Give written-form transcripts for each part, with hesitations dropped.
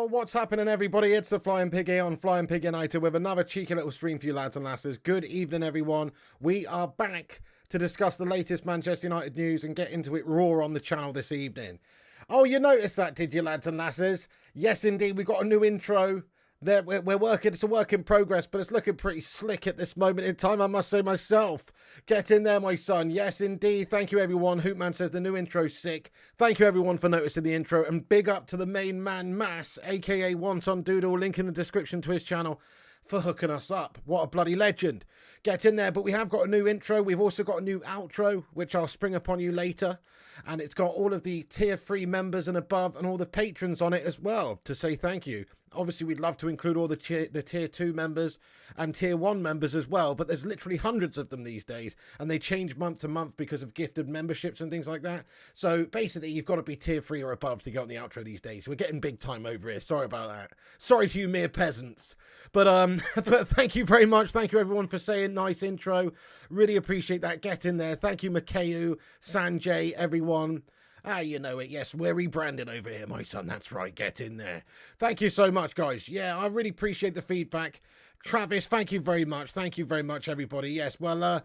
What's happening, everybody? It's the Flying Pig here on Flying Pig United with another cheeky little stream for you lads and lasses. Good evening, everyone. We are back to discuss the latest Manchester United news and get into it raw on the channel this evening. Oh, you noticed that, did you, lads and lasses? Yes, indeed, we've got a new intro. We're working, it's a work in progress, but it's looking pretty slick at this moment in time, I must say myself. Get in there, my son. Yes, indeed. Thank you, everyone. Hoopman says the new intro's sick. Thank you, everyone, for noticing the intro. And big up to the main man, Mass, a.k.a. Wonton Doodle, link in the description to his channel, for hooking us up. What a bloody legend. Get in there, but we have got a new intro. We've also got a new outro, which I'll spring upon you later. And it's got all of the tier 3 members and above and all the patrons on it as well to say thank you. Obviously, we'd love to include all the tier 2 members and tier 1 members as well, but there's literally hundreds of them these days, and they change month to month because of gifted memberships and things like that. So basically, you've got to be tier 3 or above to get on the outro these days. We're getting big time over here. Sorry about that. Sorry to you mere peasants. But but thank you very much. Thank you, everyone, for saying nice intro. Really appreciate that. Get in there. Thank you, Makeu, Sanjay, everyone. Ah, you know it. Yes, we're rebranding over here, my son. That's right. Get in there. Thank you so much, guys. Yeah, I really appreciate the feedback. Travis, thank you very much. Thank you very much, everybody. Yes, well,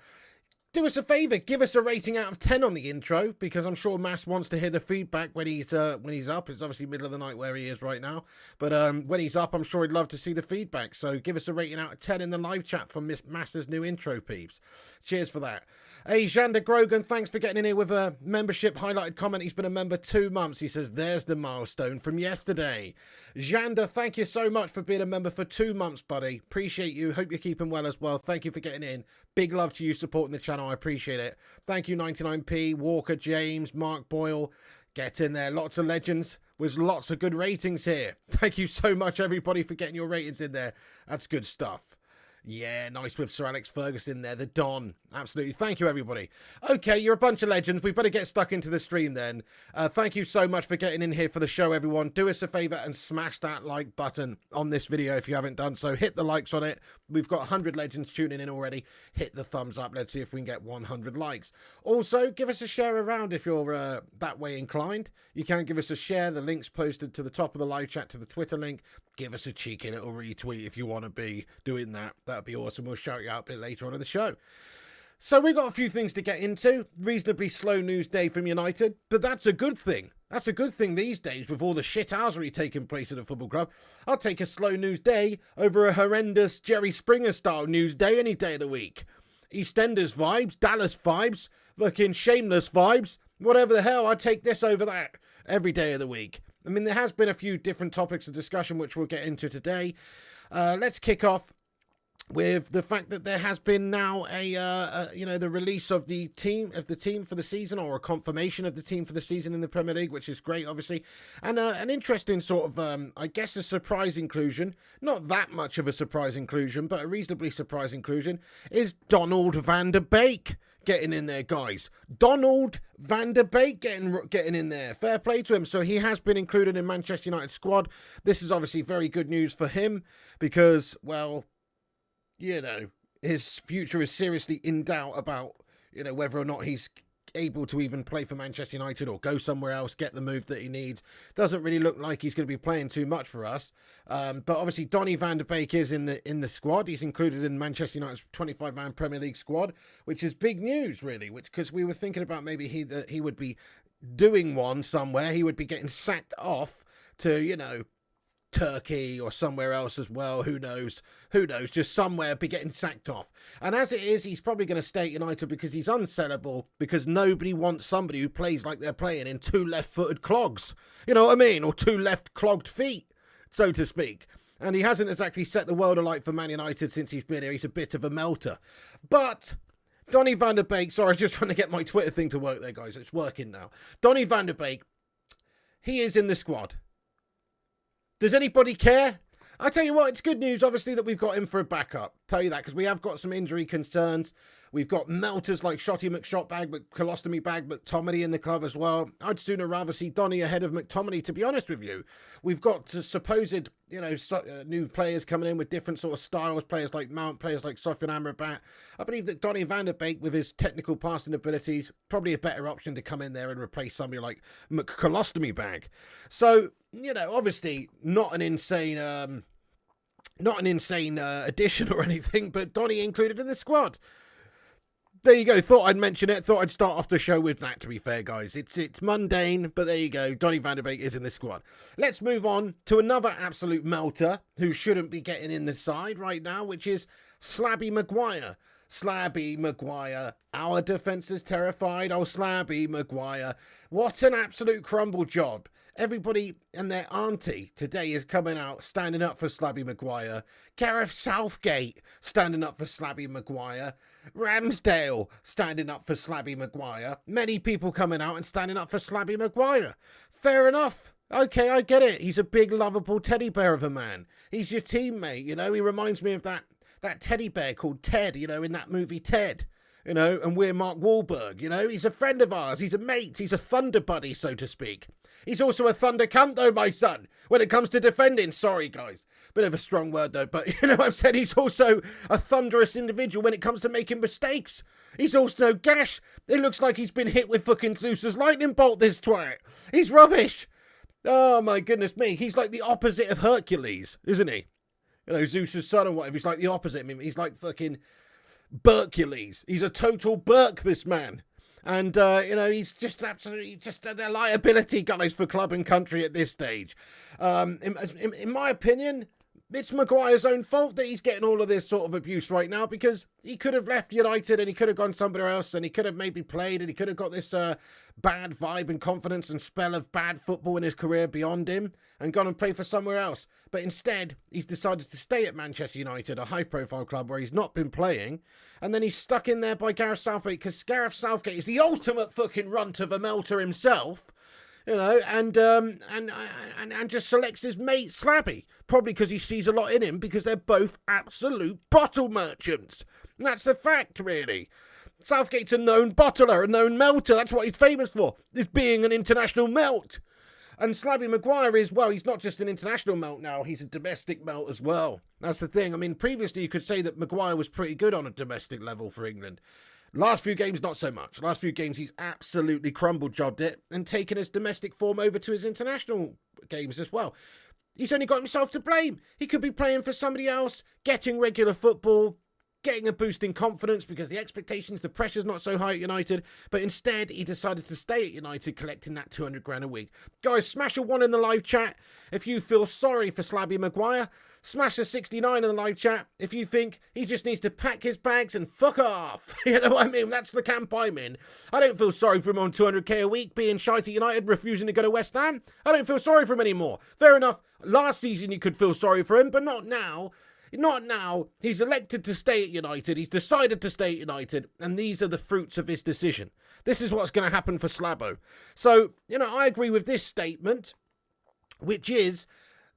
do us a favour. Give us a rating out of 10 on the intro, because I'm sure Mass wants to hear the feedback when he's up. It's obviously middle of the night where he is right now. But when he's up, I'm sure he'd love to see the feedback. So give us a rating out of 10 in the live chat for Miss Mass's new intro, peeps. Cheers for that. Hey, Xander Grogan, thanks for getting in here with a membership highlighted comment. He's been a member 2 months. He says, there's the milestone from yesterday. Xander, thank you so much for being a member for 2 months, buddy. Appreciate you. Hope you're keeping well as well. Thank you for getting in. Big love to you supporting the channel. I appreciate it. Thank you, 99p, Walker, James, Mark Boyle. Get in there. Lots of legends with lots of good ratings here. Thank you so much, everybody, for getting your ratings in there. That's good stuff. Yeah, nice with Sir Alex Ferguson there, the Don. Absolutely. Thank you, everybody. Okay, you're a bunch of legends. We better get stuck into the stream then. Thank you so much for getting in here for the show, everyone. Do us a favour and smash that like button on this video if you haven't done so. Hit the likes on it. We've got 100 legends tuning in already. Hit the thumbs up. Let's see if we can get 100 likes. Also, give us a share around if you're that way inclined. You can give us a share. The link's posted to the top of the live chat to the Twitter link. Give us a cheeky little retweet if you want to be doing that. That'd be awesome. We'll shout you out a bit later on in the show. So we've got a few things to get into. Reasonably slow news day from United, but that's a good thing. That's a good thing these days with all the shithousery taking place at a football club. I'll take a slow news day over a horrendous Jerry Springer style news day any day of the week. EastEnders vibes, Dallas vibes, fucking shameless vibes, whatever the hell, I'd take this over that every day of the week. I mean, there has been a few different topics of discussion which we'll get into today. Let's kick off with the fact that there has been now the release of the team for the season, or a confirmation of the team for the season in the Premier League, which is great, obviously, and an interesting sort of I guess a surprise inclusion, not that much of a surprise inclusion, but a reasonably surprise inclusion, is Donald van der Beek getting in there, guys. Donald van der Beek getting in there. Fair play to him. So he has been included in Manchester United squad. This is obviously very good news for him because, well, you know, his future is seriously in doubt about, you know, whether or not he's able to even play for Manchester United or go somewhere else, get the move that he needs. Doesn't really look like he's going to be playing too much for us. But obviously Donny van der Beek is in the squad. He's included in Manchester United's 25-man Premier League squad, which is big news, really, because we were thinking about maybe he would be doing one somewhere. He would be getting sacked off to, you know, Turkey or somewhere else as well. Who knows? Just somewhere be getting sacked off. And as it is, he's probably going to stay at United because he's unsellable, because nobody wants somebody who plays like they're playing in 2 left-footed clogs. You know what I mean? Or 2 left clogged feet, so to speak. And he hasn't exactly set the world alight for Man United since he's been here. He's a bit of a melter. But Donny van der Beek, sorry, I was just trying to get my Twitter thing to work there, guys. It's working now. Donny van der Beek, he is in the squad. Does anybody care? I tell you what, it's good news, obviously, that we've got him for a backup. Tell you that, because we have got some injury concerns. We've got melters like Shotty McShotbag, but Colostomy Bag, McTominay in the club as well. I'd sooner rather see Donny ahead of McTominay, to be honest with you. We've got supposed, new players coming in with different sort of styles, players like Mount, players like Sofian Amrabat. I believe that Donny van der Beek, with his technical passing abilities, probably a better option to come in there and replace somebody like McColostomy Bag. So, obviously not an insane addition or anything, but Donny included in the squad. There you go. Thought I'd mention it. Thought I'd start off the show with that, to be fair, guys. It's mundane, but there you go. Donny van der Beek is in the squad. Let's move on to another absolute melter who shouldn't be getting in the side right now, which is Slabby Maguire. Slabby Maguire. Our defence is terrified. Oh, Slabby Maguire. What an absolute crumble job. Everybody and their auntie today is coming out, standing up for Slabby Maguire. Gareth Southgate standing up for Slabby Maguire. Ramsdale standing up for Slabby Maguire. Many people coming out and standing up for Slabby Maguire. Fair enough. Okay, I get it. He's a big, lovable teddy bear of a man. He's your teammate, He reminds me of that teddy bear called Ted, in that movie Ted. And we're Mark Wahlberg, He's a friend of ours. He's a mate. He's a thunder buddy, so to speak. He's also a thunder cunt, though, my son, when it comes to defending. Sorry, guys. Bit of a strong word, though. But, I've said he's also a thunderous individual when it comes to making mistakes. He's also gash. It looks like he's been hit with fucking Zeus's lightning bolt, this twat. He's rubbish. Oh, my goodness me. He's like the opposite of Hercules, isn't he? Zeus's son or whatever. He's like the opposite. I mean, he's like fucking Bercules. He's a total Burke, this man. And, he's just absolutely just a liability, guys, for club and country at this stage. In my opinion, it's Maguire's own fault that he's getting all of this sort of abuse right now, because he could have left United and he could have gone somewhere else and he could have maybe played and he could have got this bad vibe and confidence and spell of bad football in his career beyond him and gone and played for somewhere else. But instead, he's decided to stay at Manchester United, a high-profile club where he's not been playing, and then he's stuck in there by Gareth Southgate, because Gareth Southgate is the ultimate fucking runt of a melter himself, and just selects his mate Slabby, probably because he sees a lot in him, because they're both absolute bottle merchants. And that's the fact, really. Southgate's a known bottler, a known melter. That's what he's famous for, is being an international melt. And Slabby Maguire is, well, he's not just an international melt now, he's a domestic melt as well. That's the thing. I mean, previously you could say that Maguire was pretty good on a domestic level for England. Last few games, not so much. Last few games, he's absolutely crumble-jobbed it and taken his domestic form over to his international games as well. He's only got himself to blame. He could be playing for somebody else, getting regular football, getting a boost in confidence because the expectations, the pressure's not so high at United, but instead he decided to stay at United collecting that 200 grand a week. Guys, smash a 1 in the live chat if you feel sorry for Slabby Maguire. Smash a 69 in the live chat if you think he just needs to pack his bags and fuck off. You know what I mean? That's the camp I'm in. I don't feel sorry for him on 200k a week, being shy to United, refusing to go to West Ham. I don't feel sorry for him anymore. Fair enough, last season you could feel sorry for him, but not now. Not now. He's elected to stay at United. He's decided to stay at United. And these are the fruits of his decision. This is what's going to happen for Slabbo. So, I agree with this statement, which is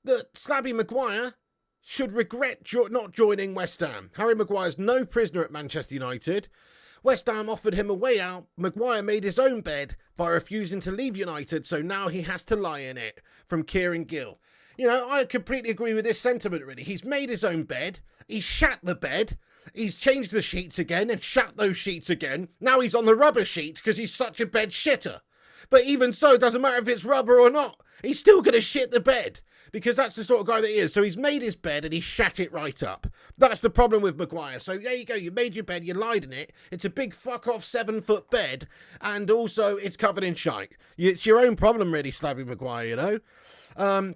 that Slabby Maguire should regret not joining West Ham. Harry Maguire's no prisoner at Manchester United. West Ham offered him a way out. Maguire made his own bed by refusing to leave United, so now he has to lie in it. From Kieran Gill. I completely agree with this sentiment, really. He's made his own bed. He's shat the bed. He's changed the sheets again and shat those sheets again. Now he's on the rubber sheets because he's such a bed shitter. But even so, it doesn't matter if it's rubber or not. He's still going to shit the bed because that's the sort of guy that he is. So he's made his bed and he shat it right up. That's the problem with Maguire. So there you go. You made your bed. You lied in it. It's a big fuck-off 7-foot bed. And also it's covered in shite. It's your own problem, really, Slabby Maguire,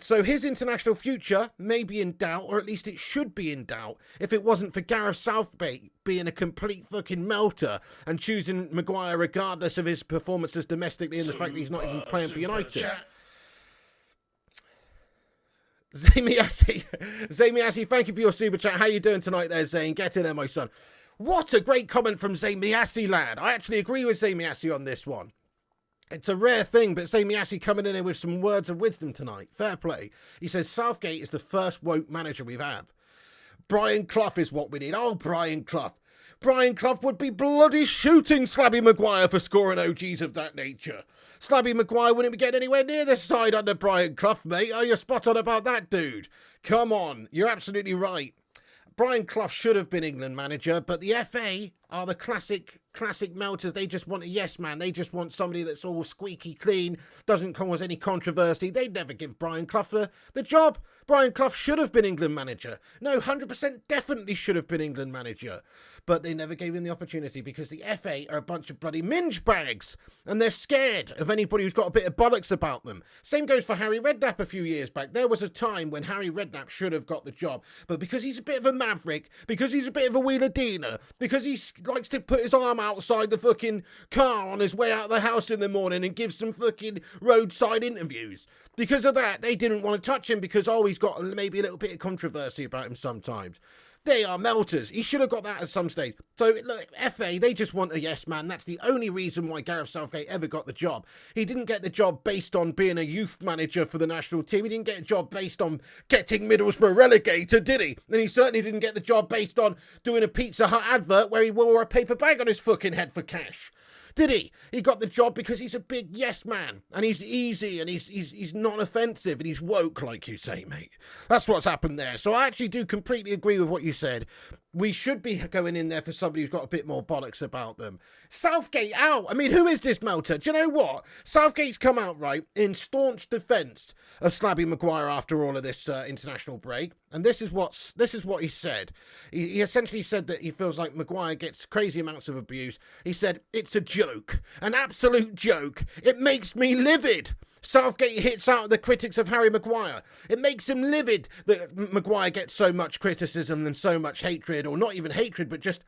So his international future may be in doubt, or at least it should be in doubt, if it wasn't for Gareth Southgate being a complete fucking melter and choosing Maguire regardless of his performances domestically and the fact that he's not even playing for United. Zamiasi, thank you for your super chat. How you doing tonight there, Zane? Get in there, my son. What a great comment from Zamiasi, lad. I actually agree with Zamiasi on this one. It's a rare thing, but Zamiasi coming in here with some words of wisdom tonight. Fair play. He says, Southgate is the first woke manager we've had. Brian Clough is what we need. Oh, Brian Clough. Brian Clough would be bloody shooting Slabby Maguire for scoring OGs of that nature. Slabby Maguire wouldn't be getting anywhere near the side under Brian Clough, mate. Are you spot on about that, dude? Come on, you're absolutely right. Brian Clough should have been England manager, but the FA are the classic melters. They just want a yes man. They just want somebody that's all squeaky clean, doesn't cause any controversy. They'd never give Brian Clough the job. Brian Clough should have been England manager. No, 100% definitely should have been England manager. But they never gave him the opportunity because the FA are a bunch of bloody minge bags and they're scared of anybody who's got a bit of bollocks about them. Same goes for Harry Redknapp a few years back. There was a time when Harry Redknapp should have got the job, but because he's a bit of a maverick, because he's a bit of a wheeler dealer, because he likes to put his arm outside the fucking car on his way out of the house in the morning and give some fucking roadside interviews. Because of that, they didn't want to touch him because, he's got maybe a little bit of controversy about him sometimes. They are melters. He should have got that at some stage. So, look, FA, they just want a yes man. That's the only reason why Gareth Southgate ever got the job. He didn't get the job based on being a youth manager for the national team. He didn't get a job based on getting Middlesbrough relegated, did he? And he certainly didn't get the job based on doing a Pizza Hut advert where he wore a paper bag on his fucking head for cash. Did he? He got the job because he's a big yes man, and he's easy, and he's not offensive, and he's woke, like you say, mate. That's what's happened there. So I actually do completely agree with what you said. We should be going in there for somebody who's got a bit more bollocks about them. Southgate out. I mean, who is this melter? Do you know what? Southgate's come out, right, in staunch defence of Slabby Maguire after all of this international break. And this is what he said. He essentially said that he feels like Maguire gets crazy amounts of abuse. He said, it's a joke, an absolute joke. It makes me livid. Southgate hits out at the critics of Harry Maguire. It makes him livid that Maguire gets so much criticism and so much hatred, or not even hatred, but just,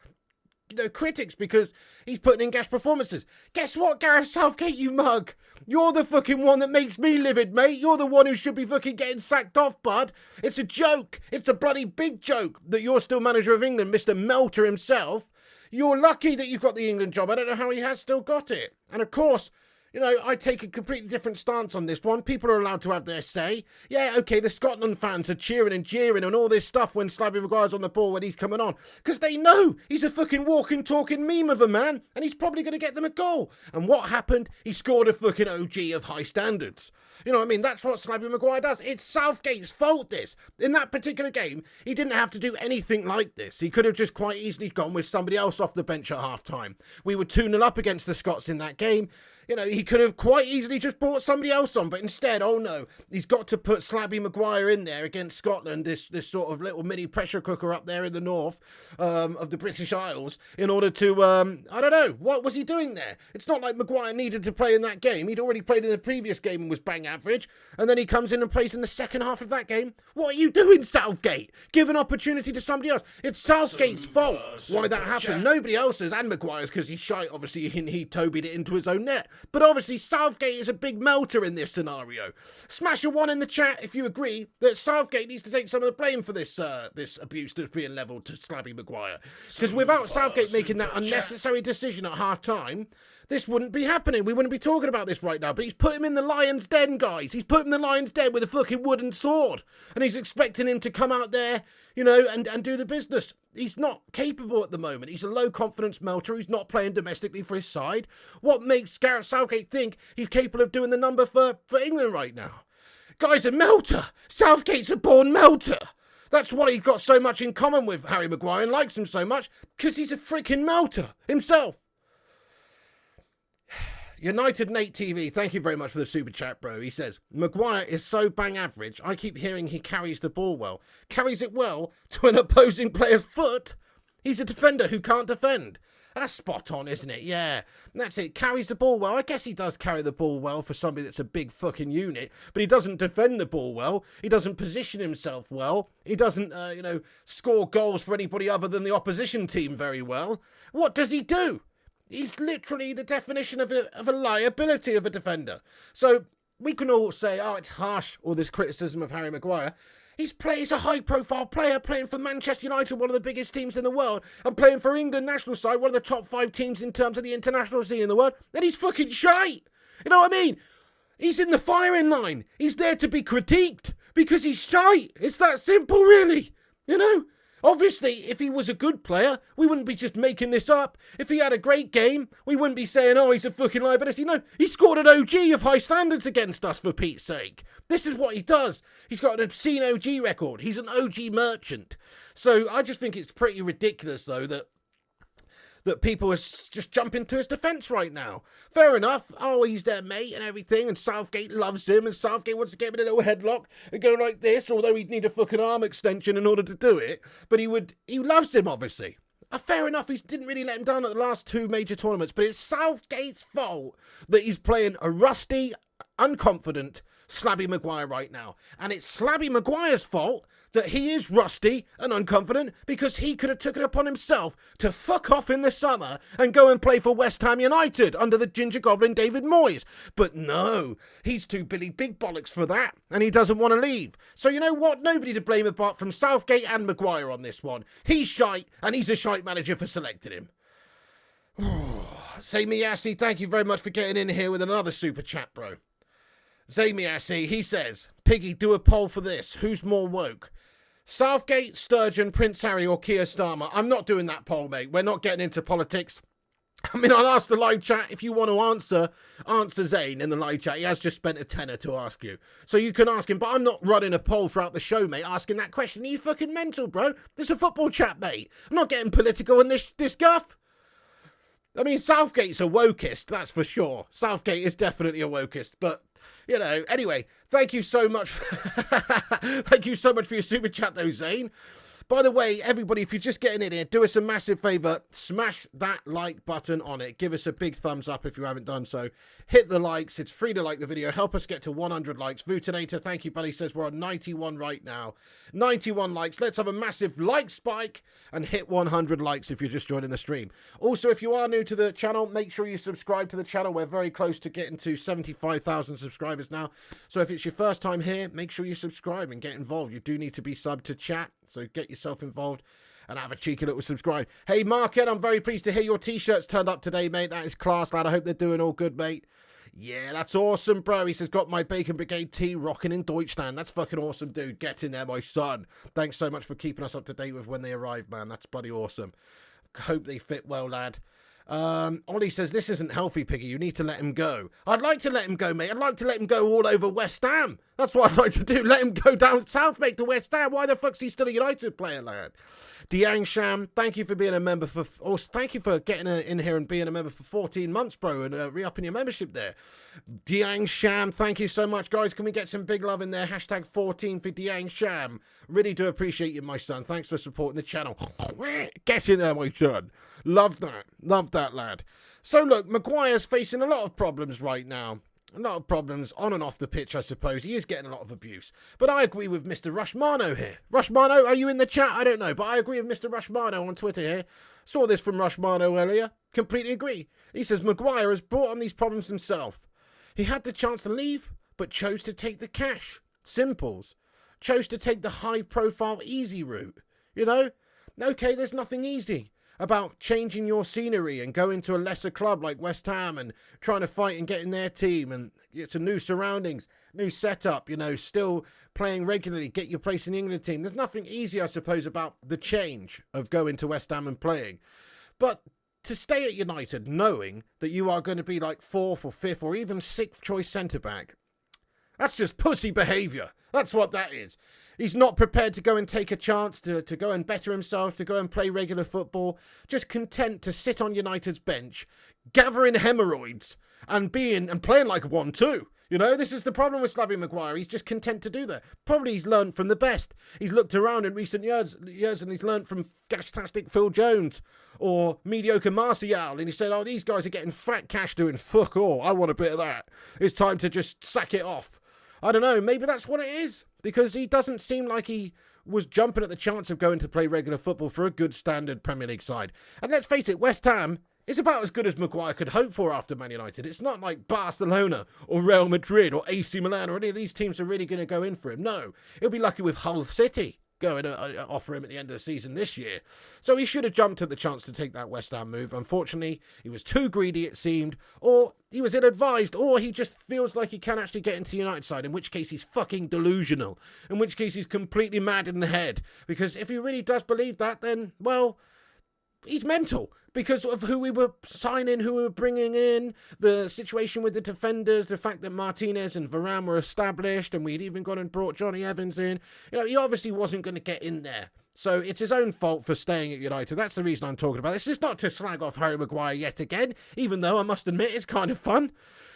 critics because he's putting in gas performances. Guess what, Gareth Southgate, you mug? You're the fucking one that makes me livid, mate. You're the one who should be fucking getting sacked off, bud. It's a joke. It's a bloody big joke that you're still manager of England, Mr. Melter himself. You're lucky that you've got the England job. I don't know how he has still got it. And of course, I take a completely different stance on this one. People are allowed to have their say. Yeah, okay, the Scotland fans are cheering and jeering and all this stuff when Slabby Maguire's on the ball when he's coming on. Because they know he's a fucking walking, talking meme of a man, and he's probably going to get them a goal. And what happened? He scored a fucking OG of high standards. You know what I mean? That's what Slabby Maguire does. It's Southgate's fault, this. In that particular game, he didn't have to do anything like this. He could have just quite easily gone with somebody else off the bench at half-time. We were 2-0 up against the Scots in that game. He could have quite easily just brought somebody else on, but instead, oh no, he's got to put Slabby Maguire in there against Scotland, this sort of little mini pressure cooker up there in the north of the British Isles, in order to, I don't know, what was he doing there? It's not like Maguire needed to play in that game. He'd already played in the previous game and was bang average, and then he comes in and plays in the second half of that game. What are you doing, Southgate? Give an opportunity to somebody else. It's Southgate's fault why that happened. Nobody else's, and Maguire's, because he's shite, obviously, and he tobied it into his own net. But obviously, Southgate is a big melter in this scenario. Smash a 1 in the chat if you agree that Southgate needs to take some of the blame for this abuse that's being levelled to Slabby Maguire. Because without Southgate making that unnecessary decision at half-time, this wouldn't be happening. We wouldn't be talking about this right now. But he's put him in the lion's den, guys. He's put him in the lion's den with a fucking wooden sword. And he's expecting him to come out there, and do the business. He's not capable at the moment. He's a low-confidence melter. He's not playing domestically for his side. What makes Gareth Southgate think he's capable of doing the number for England right now? Guy's a melter. Southgate's a born melter. That's why he's got so much in common with Harry Maguire and likes him so much, because he's a freaking melter himself. United Nate TV, thank you very much for the super chat, bro. He says, Maguire is so bang average, I keep hearing he carries the ball well. Carries it well to an opposing player's foot? He's a defender who can't defend. That's spot on, isn't it? Yeah, that's it. Carries the ball well. I guess he does carry the ball well for somebody that's a big fucking unit, but he doesn't defend the ball well. He doesn't position himself well. He doesn't, score goals for anybody other than the opposition team very well. What does he do? He's literally the definition of a liability of a defender. So we can all say, it's harsh, all this criticism of Harry Maguire. He's a high-profile player playing for Manchester United, one of the biggest teams in the world, and playing for England national side, one of the top 5 teams in terms of the international scene in the world, and he's fucking shite. You know what I mean? He's in the firing line. He's there to be critiqued because he's shite. It's that simple, really. You know? Obviously, if he was a good player, we wouldn't be just making this up. If he had a great game, we wouldn't be saying, oh, he's a fucking liability. No, he scored an OG of high standards against us, for Pete's sake. This is what he does. He's got an obscene OG record. He's an OG merchant. So I just think it's pretty ridiculous, though, that people are just jumping to his defence right now. Fair enough. Oh, he's their mate and everything, and Southgate loves him, and Southgate wants to get him in a little headlock and go like this, although he'd need a fucking arm extension in order to do it. But he loves him, obviously. Fair enough, he didn't really let him down at the last 2 major tournaments, but it's Southgate's fault that he's playing a rusty, unconfident Slabby Maguire right now. And it's Slabby Maguire's fault that he is rusty and unconfident because he could have taken it upon himself to fuck off in the summer and go and play for West Ham United under the Ginger Goblin David Moyes. But no, he's too Billy Big Bollocks for that, and he doesn't want to leave. So you know what? Nobody to blame apart from Southgate and Maguire on this one. He's shite, and he's a shite manager for selecting him. Zamiassi, thank you very much for getting in here with another super chat, bro. Zamiassi, he says, Piggy, do a poll for this. Who's more woke? Southgate, Sturgeon, Prince Harry or Keir Starmer? I'm not doing that poll, mate. We're not getting into politics. I mean, I'll ask the live chat if you want to answer Zane in the live chat. He has just spent a tenner to ask you. So you can ask him, but I'm not running a poll throughout the show, mate, asking that question. Are you fucking mental, bro? This is a football chat, mate. I'm not getting political in this guff. I mean, Southgate's a wokist, that's for sure. Southgate is definitely a wokist, but you know, anyway, thank you so much. Thank you so much for your super chat, though, Zane. By the way, everybody, if you're just getting in here, do us a massive favour. Smash that like button on it. Give us a big thumbs up if you haven't done so. Hit the likes. It's free to like the video. Help us get to 100 likes. Vutinator, thank you, buddy. Says we're on 91 right now. 91 likes. Let's have a massive like spike and hit 100 likes if you're just joining the stream. Also, if you are new to the channel, make sure you subscribe to the channel. We're very close to getting to 75,000 subscribers now. So if it's your first time here, make sure you subscribe and get involved. You do need to be subbed to chat. So get yourself involved and have a cheeky little subscribe. Hey, Market, I'm very pleased to hear your T-shirts turned up today, mate. That is class, lad. I hope they're doing all good, mate. Yeah, that's awesome, bro. He says, got my Bacon Brigade tee rocking in Deutschland. That's fucking awesome, dude. Get in there, my son. Thanks so much for keeping us up to date with when they arrive, man. That's bloody awesome. Hope they fit well, lad. Ollie says, this isn't healthy, Piggy. You need to let him go. I'd like to let him go, mate. I'd like to let him go all over West Ham. That's what I'd like to do. Let him go down south, mate, to West Ham. Why the fuck's he still a United player, lad? Diang Sham, thank you for being a member for... Or thank you for getting in here and being a member for 14 months, bro, and re-upping your membership there. Diang Sham, thank you so much, guys. Can we get some big love in there? Hashtag 14 for Diang Sham. Really do appreciate you, my son. Thanks for supporting the channel. Get in there, my son. Love that. Love that, lad. So, look, Maguire's facing a lot of problems right now. A lot of problems on and off the pitch, I suppose. He is getting a lot of abuse. But I agree with Mr. Rushmano here. Rushmano, are you in the chat? I don't know. But I agree with Mr. Rushmano on Twitter here. Saw this from Rushmano earlier. Completely agree. He says Maguire has brought on these problems himself. He had the chance to leave, but chose to take the cash. Simples. Chose to take the high-profile, easy route. You know? Okay, there's nothing easy about changing your scenery and going to a lesser club like West Ham and trying to fight and get in their team and get some new surroundings, new setup, you know, still playing regularly, get your place in the England team. There's nothing easy, I suppose, about the change of going to West Ham and playing. But to stay at United knowing that you are going to be like 4th or 5th or even 6th choice centre-back, that's just pussy behaviour. That's what that is. He's not prepared to go and take a chance to go and better himself, to go and play regular football. Just content to sit on United's bench, gathering hemorrhoids and playing like a 1-2. You know, this is the problem with Slabby Maguire. He's just content to do that. Probably he's learned from the best. He's looked around in recent years and he's learned from gashtastic Phil Jones or mediocre Martial. And he said, oh, these guys are getting fat cash doing fuck all. I want a bit of that. It's time to just sack it off. I don't know. Maybe that's what it is. Because he doesn't seem like he was jumping at the chance of going to play regular football for a good standard Premier League side. And let's face it, West Ham It's about as good as Maguire could hope for after Man United. It's not like Barcelona or Real Madrid or AC Milan or any of these teams are really going to go in for him. No, he'll be lucky with Hull City going to offer him at the end of the season this year. So he should have jumped at the chance to take that West Ham move. Unfortunately, he was too greedy, it seemed, or he was ill-advised, or he just feels like he can actually get into the United side, in which case he's fucking delusional, in which case he's completely mad in the head. Because if he really does believe that, then, well, he's mental. Because of who we were signing, who we were bringing in, the situation with the defenders, the fact that Martinez and Varane were established, and we'd even gone and brought Johnny Evans in. You know, he obviously wasn't going to get in there. So it's his own fault for staying at United. That's the reason I'm talking about this. It's not to slag off Harry Maguire yet again, even though I must admit it's kind of fun.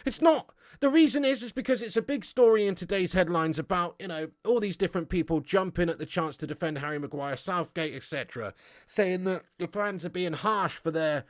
It's not. The reason is because it's a big story in today's headlines about, you know, all these different people jumping at the chance to defend Harry Maguire, Southgate, etc., saying that the fans are being harsh for their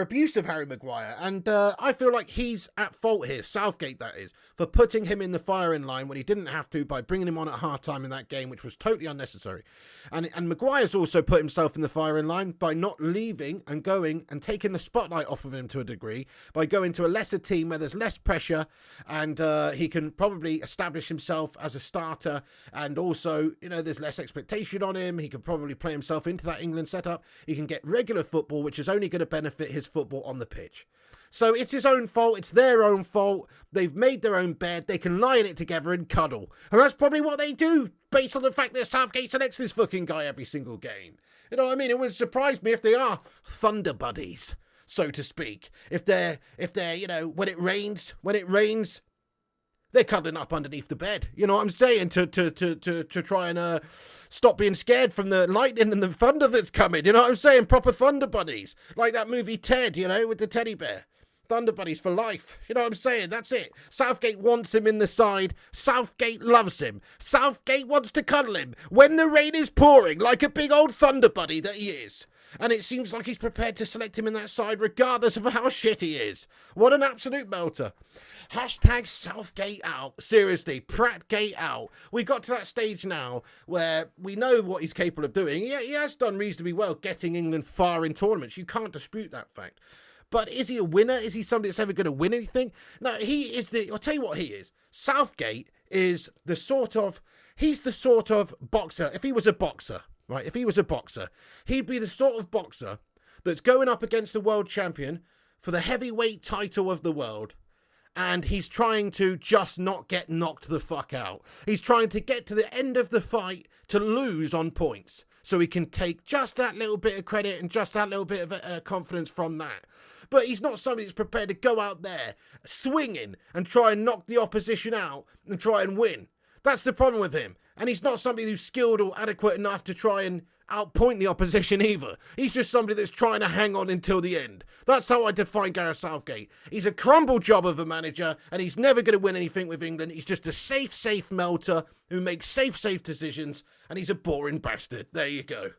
abuse of Harry Maguire. And I feel like he's at fault here, Southgate that is, for putting him in the firing line when he didn't have to by bringing him on at half-time in that game, which was totally unnecessary. And Maguire's also put himself in the firing line by not leaving and going and taking the spotlight off of him to a degree, by going to a lesser team where there's less pressure and he can probably establish himself as a starter, and also, you know, there's less expectation on him. He can probably play himself into that England setup. He can get regular football, which is only going to benefit his football on the pitch. So it's his own fault. It's their own fault. They've made their own bed. They can lie in it together and cuddle. And that's probably what they do, based on the fact that Southgate selects this fucking guy every single game. You know what I mean? It wouldn't surprise me if they are thunder buddies, so to speak. If they're, you know, when it rains, they're cuddling up underneath the bed. You know what I'm saying? To try and stop being scared from the lightning and the thunder that's coming. You know what I'm saying? Proper thunder buddies. Like that movie Ted, you know, with the teddy bear. Thunder buddies for life. You know what I'm saying? That's it. Southgate wants him in the side. Southgate loves him. Southgate wants to cuddle him when the rain is pouring, like a big old thunder buddy that he is. And it seems like he's prepared to select him in that side regardless of how shit he is. What an absolute melter. Hashtag Southgate out. Seriously, Prattgate out. We got to that stage now where we know what he's capable of doing. He has done reasonably well getting England far in tournaments. You can't dispute that fact. But is he a winner? Is he somebody that's ever going to win anything? No, he is I'll tell you what he is. Southgate is he's the sort of boxer. If he was a boxer, right? If he was a boxer, he'd be the sort of boxer that's going up against the world champion for the heavyweight title of the world. And he's trying to just not get knocked the fuck out. He's trying to get to the end of the fight to lose on points. So he can take just that little bit of credit and just that little bit of confidence from that. But he's not somebody that's prepared to go out there swinging and try and knock the opposition out and try and win. That's the problem with him. And he's not somebody who's skilled or adequate enough to try and outpoint the opposition either. He's just somebody that's trying to hang on until the end. That's how I define Gareth Southgate. He's a crumble job of a manager, and he's never going to win anything with England. He's just a safe melter who makes safe decisions, and he's a boring bastard. There you go.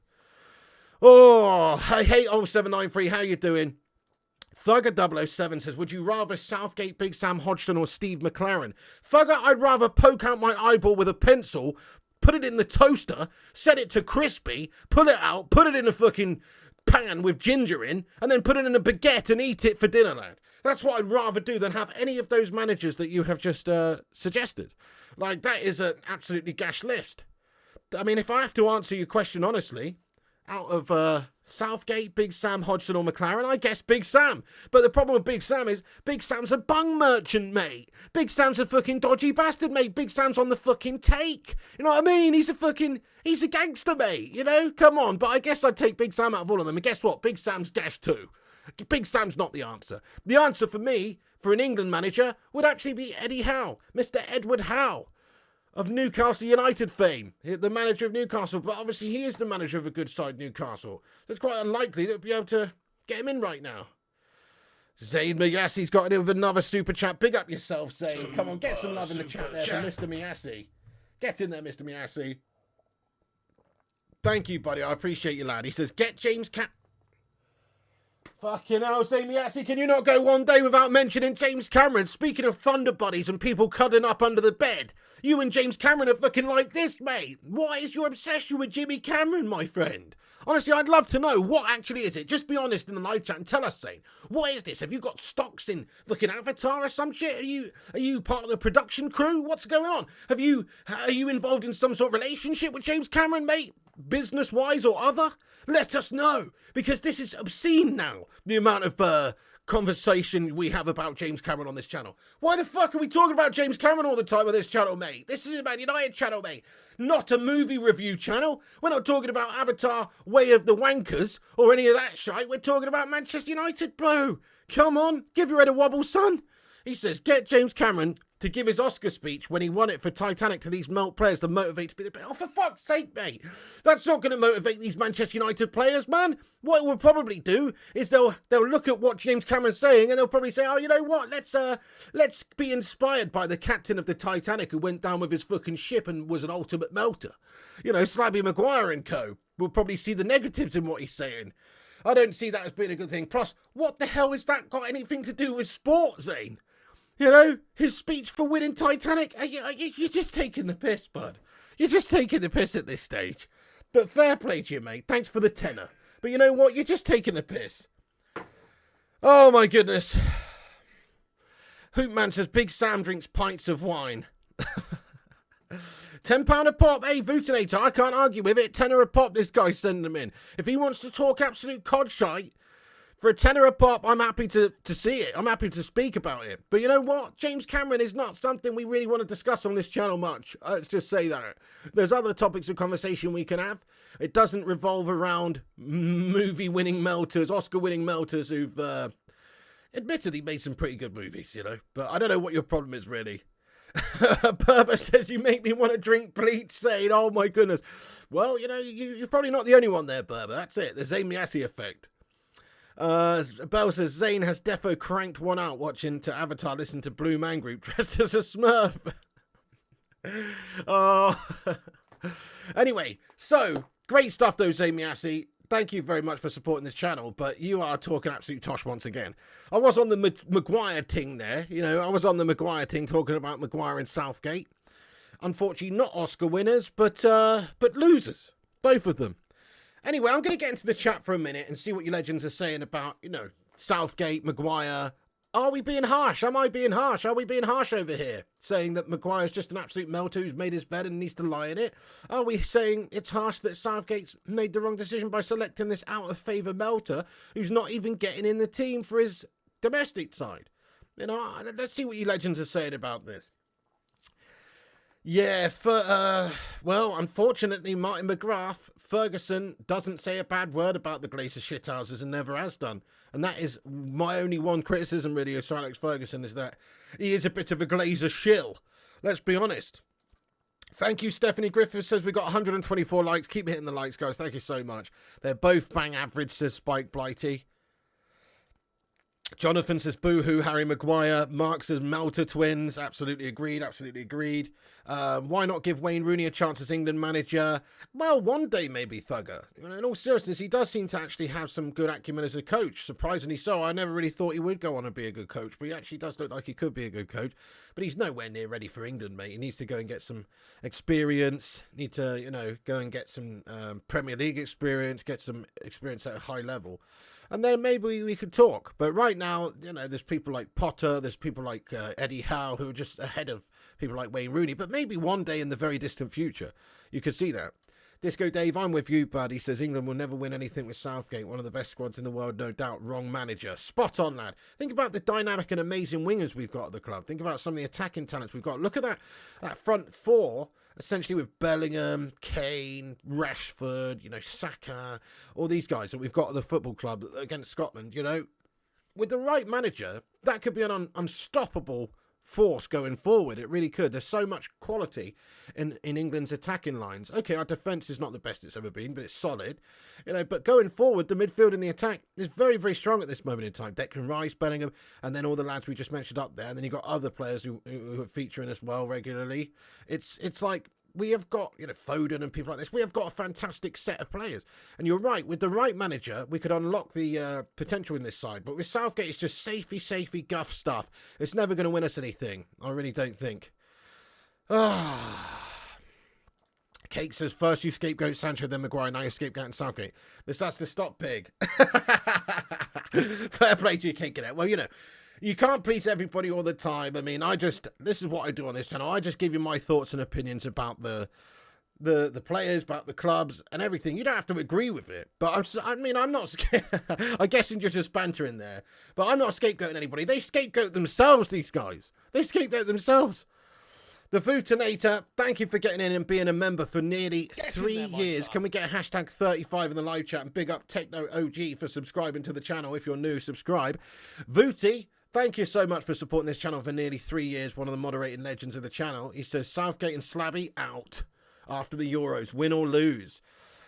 Oh, I hate 0793. How you doing? Thugger007 says, would you rather Southgate, Big Sam Hodgson or Steve McLaren? Thugger, I'd rather poke out my eyeball with a pencil, put it in the toaster, set it to crispy, pull it out, put it in a fucking pan with ginger in, and then put it in a baguette and eat it for dinner, lad. That's what I'd rather do than have any of those managers that you have just suggested. Like, that is an absolutely gash list. I mean, if I have to answer your question honestly, out of Southgate, Big Sam, Hodgson or McLaren, I guess Big Sam. But the problem with Big Sam is Big Sam's a bung merchant, mate. Big Sam's a fucking dodgy bastard, mate. Big Sam's on the fucking take. You know what I mean? He's a gangster, mate. You know? Come on. But I guess I'd take Big Sam out of all of them. And guess what? Big Sam's gash too. Big Sam's not the answer. The answer for me, for an England manager, would actually be Eddie Howe. Mr. Edward Howe. Of Newcastle United fame, the manager of Newcastle, but obviously he is the manager of a good side, Newcastle. So it's quite unlikely that we'll be able to get him in right now. Zaid Miyasi's got in with another super chat. Big up yourself, Zaid. Come on, get some love in the chat there for Mr. Miyasi. Get in there, Mr. Miyasi. Thank you, buddy. I appreciate you, lad. He says, get James Fucking hell, Zaid Miyasi, can you not go one day without mentioning James Cameron? Speaking of thunder buddies and people cuddling up under the bed, you and James Cameron are looking like this, mate. What is your obsession with Jimmy Cameron, my friend? Honestly, I'd love to know what actually is it. Just be honest in the live chat and tell us, Zane. What is this? Have you got stocks in fucking Avatar or some shit? Are you part of the production crew? What's going on? Are you involved in some sort of relationship with James Cameron, mate? Business-wise or other? Let us know, because this is obscene now, the amount of conversation we have about James Cameron on this channel. Why the fuck are we talking about James Cameron all the time on this channel, mate? This is a Man United channel, mate. Not a movie review channel. We're not talking about Avatar, Way of the Wankers, or any of that shite. We're talking about Manchester United, bro. Come on, give your head a wobble, son. He says, get James Cameron to give his Oscar speech when he won it for Titanic to these melt players to motivate to be the best. Oh, for fuck's sake, mate. That's not going to motivate these Manchester United players, man. What it will probably do is they'll look at what James Cameron's saying and they'll probably say, oh, you know what? Let's be inspired by the captain of the Titanic who went down with his fucking ship and was an ultimate melter. You know, Slabby Maguire and co. We'll probably see the negatives in what he's saying. I don't see that as being a good thing. Plus, what the hell has that got anything to do with sport, Zane? You know, his speech for winning Titanic, you're just taking the piss, bud. You're just taking the piss at this stage. But fair play to you, mate. Thanks for the tenner. But you know what? You're just taking the piss. Oh, my goodness. Hoopman says, Big Sam drinks pints of wine. £10 a pop. Hey, Vutinator, I can't argue with it. Tenner a pop, this guy's sending them in. If he wants to talk absolute cod shite, for a tenner a pop, I'm happy to see it. I'm happy to speak about it. But you know what? James Cameron is not something we really want to discuss on this channel much. Let's just say that. There's other topics of conversation we can have. It doesn't revolve around movie-winning melters, Oscar-winning melters who've admittedly made some pretty good movies, you know. But I don't know what your problem is, really. Berber says, you make me want to drink bleach, saying, oh my goodness. Well, you know, you're probably not the only one there, Berber. That's it. The Zayn Miassi effect. Bell says, Zayn has defo cranked one out watching to Avatar listen to Blue Man Group dressed as a Smurf. Oh. Anyway, so, great stuff though, Zayn Miassi. Thank you very much for supporting the channel, but you are talking absolute tosh once again. I was on the Maguire ting there, you know, I was on the Maguire ting talking about Maguire and Southgate. Unfortunately, not Oscar winners, but losers, both of them. Anyway, I'm going to get into the chat for a minute and see what you legends are saying about, you know, Southgate, Maguire. Are we being harsh? Am I being harsh? Are we being harsh over here? Saying that Maguire's just an absolute melter who's made his bed and needs to lie in it? Are we saying it's harsh that Southgate's made the wrong decision by selecting this out-of-favour melter who's not even getting in the team for his domestic side? You know, let's see what you legends are saying about this. Yeah, well, unfortunately, Martin McGrath, Ferguson doesn't say a bad word about the Glazers shithouses and never has done. And that is my only one criticism, really, of Sir Alex Ferguson, is that he is a bit of a Glazer shill. Let's be honest. Thank you, Stephanie Griffiths says we got 124 likes. Keep hitting the likes, guys. Thank you so much. They're both bang average, says Spike Blighty. Jonathan says, boo-hoo, Harry Maguire. Mark says, Melter twins. Absolutely agreed, absolutely agreed. Why not give Wayne Rooney a chance as England manager? Well, one day maybe, Thugger. In all seriousness, he does seem to actually have some good acumen as a coach. Surprisingly so. I never really thought he would go on and be a good coach, but he actually does look like he could be a good coach. But he's nowhere near ready for England, mate. He needs to go and get some experience. Need to, you know, go and get some Premier League experience, get some experience at a high level. And then maybe we could talk. But right now, you know, there's people like Potter, there's people like Eddie Howe who are just ahead of people like Wayne Rooney. But maybe one day in the very distant future, you could see that. Disco Dave, I'm with you, bud. He says England will never win anything with Southgate. One of the best squads in the world, no doubt. Wrong manager. Spot on, lad. Think about the dynamic and amazing wingers we've got at the club. Think about some of the attacking talents we've got. Look at that front four, essentially with Bellingham, Kane, Rashford, you know, Saka, all these guys that we've got at the football club against Scotland, you know. With the right manager, that could be an unstoppable force going forward. It really could. There's so much quality in England's attacking lines. Okay, our defence is not the best it's ever been, but it's solid. You know, but going forward, the midfield and the attack is very, very strong at this moment in time. Declan Rice, Bellingham, and then all the lads we just mentioned up there. And then you've got other players who are featuring as well regularly. It's like we have got, you know, Foden and people like this. We have got a fantastic set of players. And you're right, with the right manager, we could unlock the potential in this side. But with Southgate, it's just safety guff stuff. It's never going to win us anything. I really don't think. Cake says, first you scapegoat Sancho, then Maguire, now you scapegoat Southgate. That's the stop pig. Fair play to you, Cake Cadet. Well, you can't please everybody all the time. I mean, this is what I do on this channel. I just give you my thoughts and opinions about the players, about the clubs and everything. You don't have to agree with it. But I'm not scared. I guess you're just bantering there. But I'm not scapegoating anybody. They scapegoat themselves, these guys. They scapegoat themselves. The Vootinator, thank you for getting in and being a member for nearly 3 years. Can we get a hashtag 35 in the live chat? And big up Techno OG for subscribing to the channel. If you're new, subscribe. Vooty, thank you so much for supporting this channel for nearly 3 years. One of the moderating legends of the channel. He says, Southgate and Slabby out after the Euros, win or lose.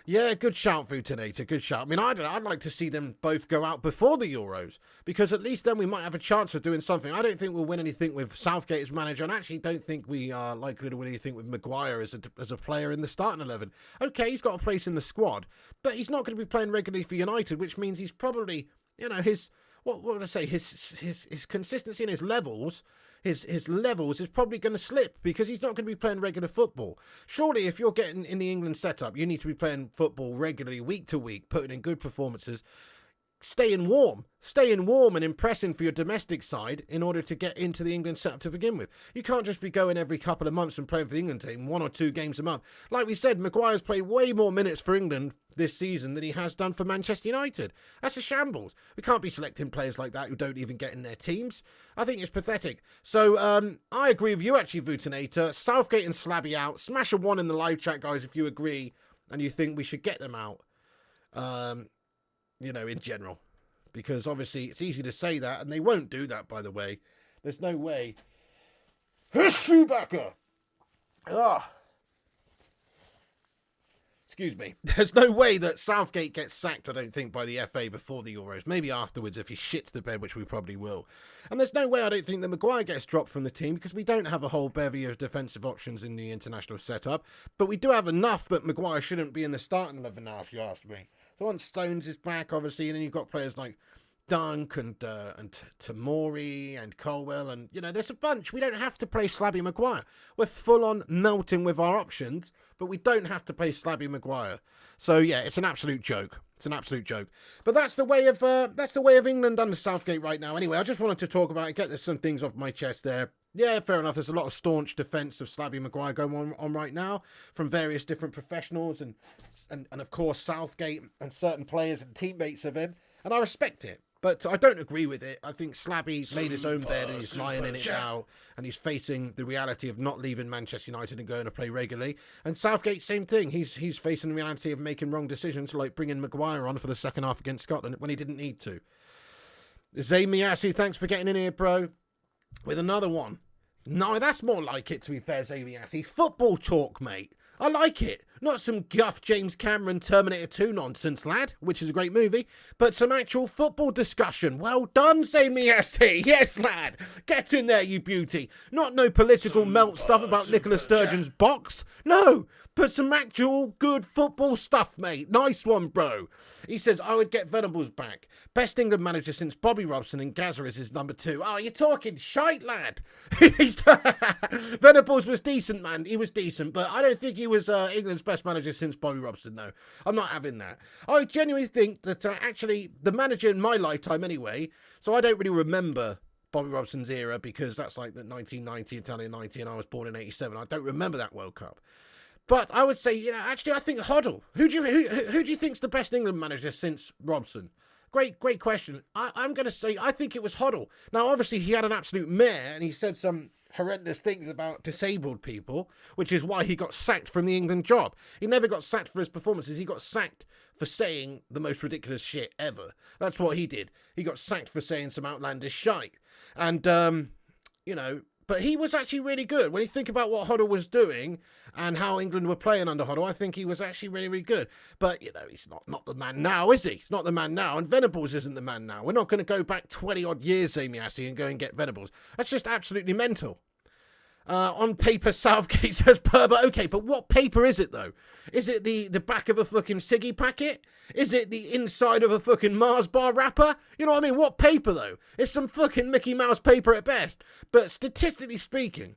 Yeah, good shout, Vootinator, good shout. I mean, I'd like to see them both go out before the Euros, because at least then we might have a chance of doing something. I don't think we'll win anything with Southgate as manager, and I actually don't think we are likely to win anything with Maguire as a player in the starting 11. Okay, he's got a place in the squad, but he's not going to be playing regularly for United, which means he's probably, his consistency and his levels. His levels is probably going to slip because he's not going to be playing regular football. Surely, if you're getting in the England setup, you need to be playing football regularly, week to week, putting in good performances, staying warm and impressing for your domestic side in order to get into the England setup to begin with. You can't just be going every couple of months and playing for the England team, 1 or 2 games a month. Like we said, Maguire's played way more minutes for England this season than he has done for Manchester United. That's a shambles. We can't be selecting players like that who don't even get in their teams. I think it's pathetic. So I agree with you actually, Vootinator. Southgate and Slabby out. Smash a 1 in the live chat, guys, if you agree and you think we should get them out. In general. Because obviously it's easy to say that, and they won't do that, by the way. There's no way. Schubacher! Excuse me. There's no way that Southgate gets sacked, I don't think, by the FA before the Euros. Maybe afterwards if he shits the bed, which we probably will. And there's no way, I don't think, that Maguire gets dropped from the team, because we don't have a whole bevy of defensive options in the international setup. But we do have enough that Maguire shouldn't be in the starting 11 now, if you ask me. So once Stones is back, obviously, and then you've got players like Dunk and Tamori and Colwell, and, there's a bunch. We don't have to play Slabby Maguire. We're full-on melting with our options, but we don't have to play Slabby Maguire. So, yeah, it's an absolute joke. It's an absolute joke. But that's the way of England under Southgate right now. Anyway, I just wanted to talk about it, get some things off my chest there. Yeah, fair enough. There's a lot of staunch defence of Slabby Maguire going on right now from various different professionals and of course Southgate and certain players and teammates of him. And I respect it. But I don't agree with it. I think Slabby made his own bed and he's lying in it now. And he's facing the reality of not leaving Manchester United and going to play regularly. And Southgate, same thing. He's facing the reality of making wrong decisions, like bringing Maguire on for the second half against Scotland when he didn't need to. Zay Miyasi, thanks for getting in here, bro. With another one. No, that's more like it, to be fair, Zay Miyasi. Football talk, mate. I like it. Not some guff James Cameron Terminator 2 nonsense, lad, which is a great movie, but some actual football discussion. Well done, Zamiassi. Yes, lad. Get in there, you beauty. Not no political melt stuff about Nicola Sturgeon's box. No, but some actual good football stuff, mate. Nice one, bro. He says, I would get Venables back. Best England manager since Bobby Robson, and Glazers is number 2. Oh, you're talking shite, lad. Venables was decent, man. He was decent, but I don't think he was England's best manager since Bobby Robson, no. I'm not having that. I genuinely think that actually the manager in my lifetime anyway, so I don't really remember Bobby Robson's era because that's like the 1990, Italian 90, and I was born in 87. I don't remember that World Cup. But I would say, actually, I think Hoddle. Who do you think's the best England manager since Robson? Great question. I'm going to say I think it was Hoddle. Now, obviously, he had an absolute mare, and he said some horrendous things about disabled people, which is why he got sacked from the England job. He never got sacked for his performances. He got sacked for saying the most ridiculous shit ever. That's what he did. He got sacked for saying some outlandish shite. And, but he was actually really good. When you think about what Hoddle was doing and how England were playing under Hoddle, I think he was actually really, really good. But, he's not the man now, is he? He's not the man now. And Venables isn't the man now. We're not going to go back 20-odd years, Amy Assey, and go and get Venables. That's just absolutely mental. On paper, Southgate says Purba. Okay, but what paper is it, though? Is it the back of a fucking ciggy packet? Is it the inside of a fucking Mars bar wrapper? You know what I mean? What paper, though? It's some fucking Mickey Mouse paper at best. But statistically speaking,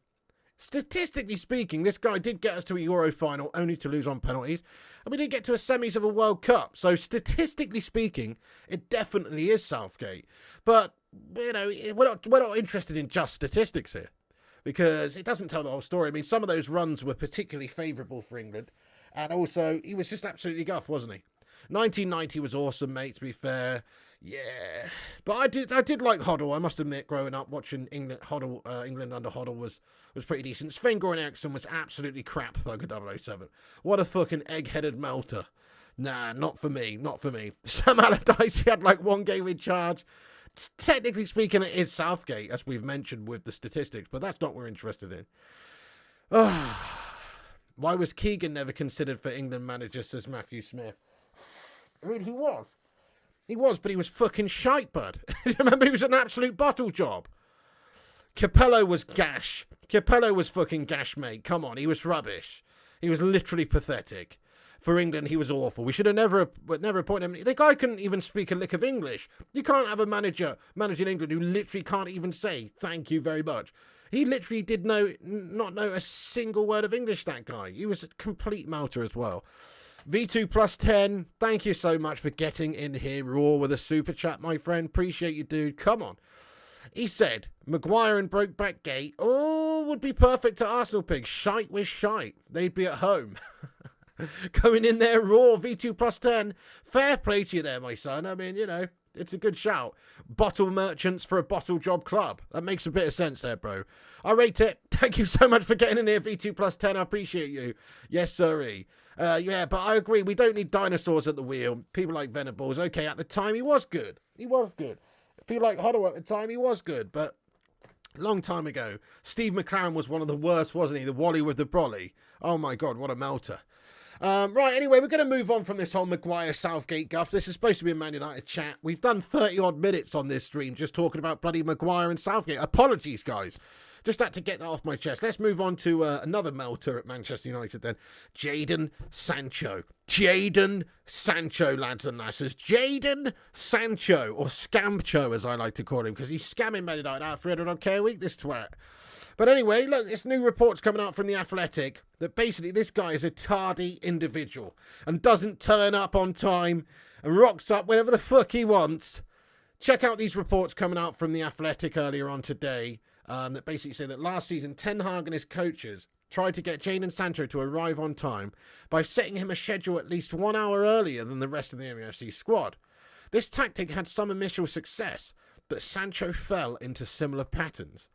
Statistically speaking, this guy did get us to a Euro final only to lose on penalties. And we did get to a semis of a World Cup. So statistically speaking, it definitely is Southgate. But, you know, we're not interested in just statistics here. Because it doesn't tell the whole story. I mean, some of those runs were particularly favourable for England. And also, he was just absolutely guff, wasn't he? 1990 was awesome, mate, to be fair. Yeah. But I did like Hoddle. I must admit, growing up, watching England under Hoddle was pretty decent. Sven-Goran Eriksson was absolutely crap, Thugger 007. What a fucking egg-headed melter. Nah, not for me. Not for me. Sam Allardyce, he had like one game in charge. Technically speaking, it is Southgate, as we've mentioned with the statistics, but that's not what we're interested in. Why was Keegan never considered for England manager, says Matthew Smith? I mean, he was. He was, but he was fucking shite, bud. Remember, he was an absolute bottle job. Capello was gash. Capello was fucking gash, mate. Come on, he was rubbish. He was literally pathetic. For England, he was awful. We should have never appointed him. The guy couldn't even speak a lick of English. You can't have a manager managing England who literally can't even say thank you very much. He literally did not know a single word of English, that guy. He was a complete melter as well. V2 plus 10, thank you so much for getting in here raw with a super chat, my friend. Appreciate you, dude. Come on. He said, Maguire and Brokeback Gate, would be perfect to Arsenal, pig. Shite with shite. They'd be at home. Going in there raw, V2 plus 10. Fair play to you there, my son. I mean, you know, it's a good shout. Bottle merchants for a bottle job club. That makes a bit of sense there, bro. I rate it. Thank you so much for getting in here, V2 plus 10. I appreciate you. Yes, sirree. Yeah, but I agree. We don't need dinosaurs at the wheel. People like Venables. Okay, at the time, he was good. He was good. People like Hoddle at the time, he was good. But long time ago, Steve McLaren was one of the worst, wasn't he? The Wally with the brolly. Oh, my God, what a melter. Right, anyway, we're going to move on from this whole Maguire Southgate guff. This is supposed to be a Man United chat. We've done 30-odd minutes on this stream just talking about bloody Maguire and Southgate. Apologies, guys. Just had to get that off my chest. Let's move on to another melter at Manchester United then. Jadon Sancho. Jadon Sancho, lads and lasses. Jadon Sancho, or Scamcho, as I like to call him, because he's scamming Man United out 300k a week, this twat. But anyway, look, this new report's coming out from The Athletic that basically this guy is a tardy individual and doesn't turn up on time and rocks up whenever the fuck he wants. Check out these reports coming out from The Athletic earlier on today that basically say that last season Ten Hag and his coaches tried to get Jadon Sancho to arrive on time by setting him a schedule at least 1 hour earlier than the rest of the MUFC squad. This tactic had some initial success, but Sancho fell into similar patterns.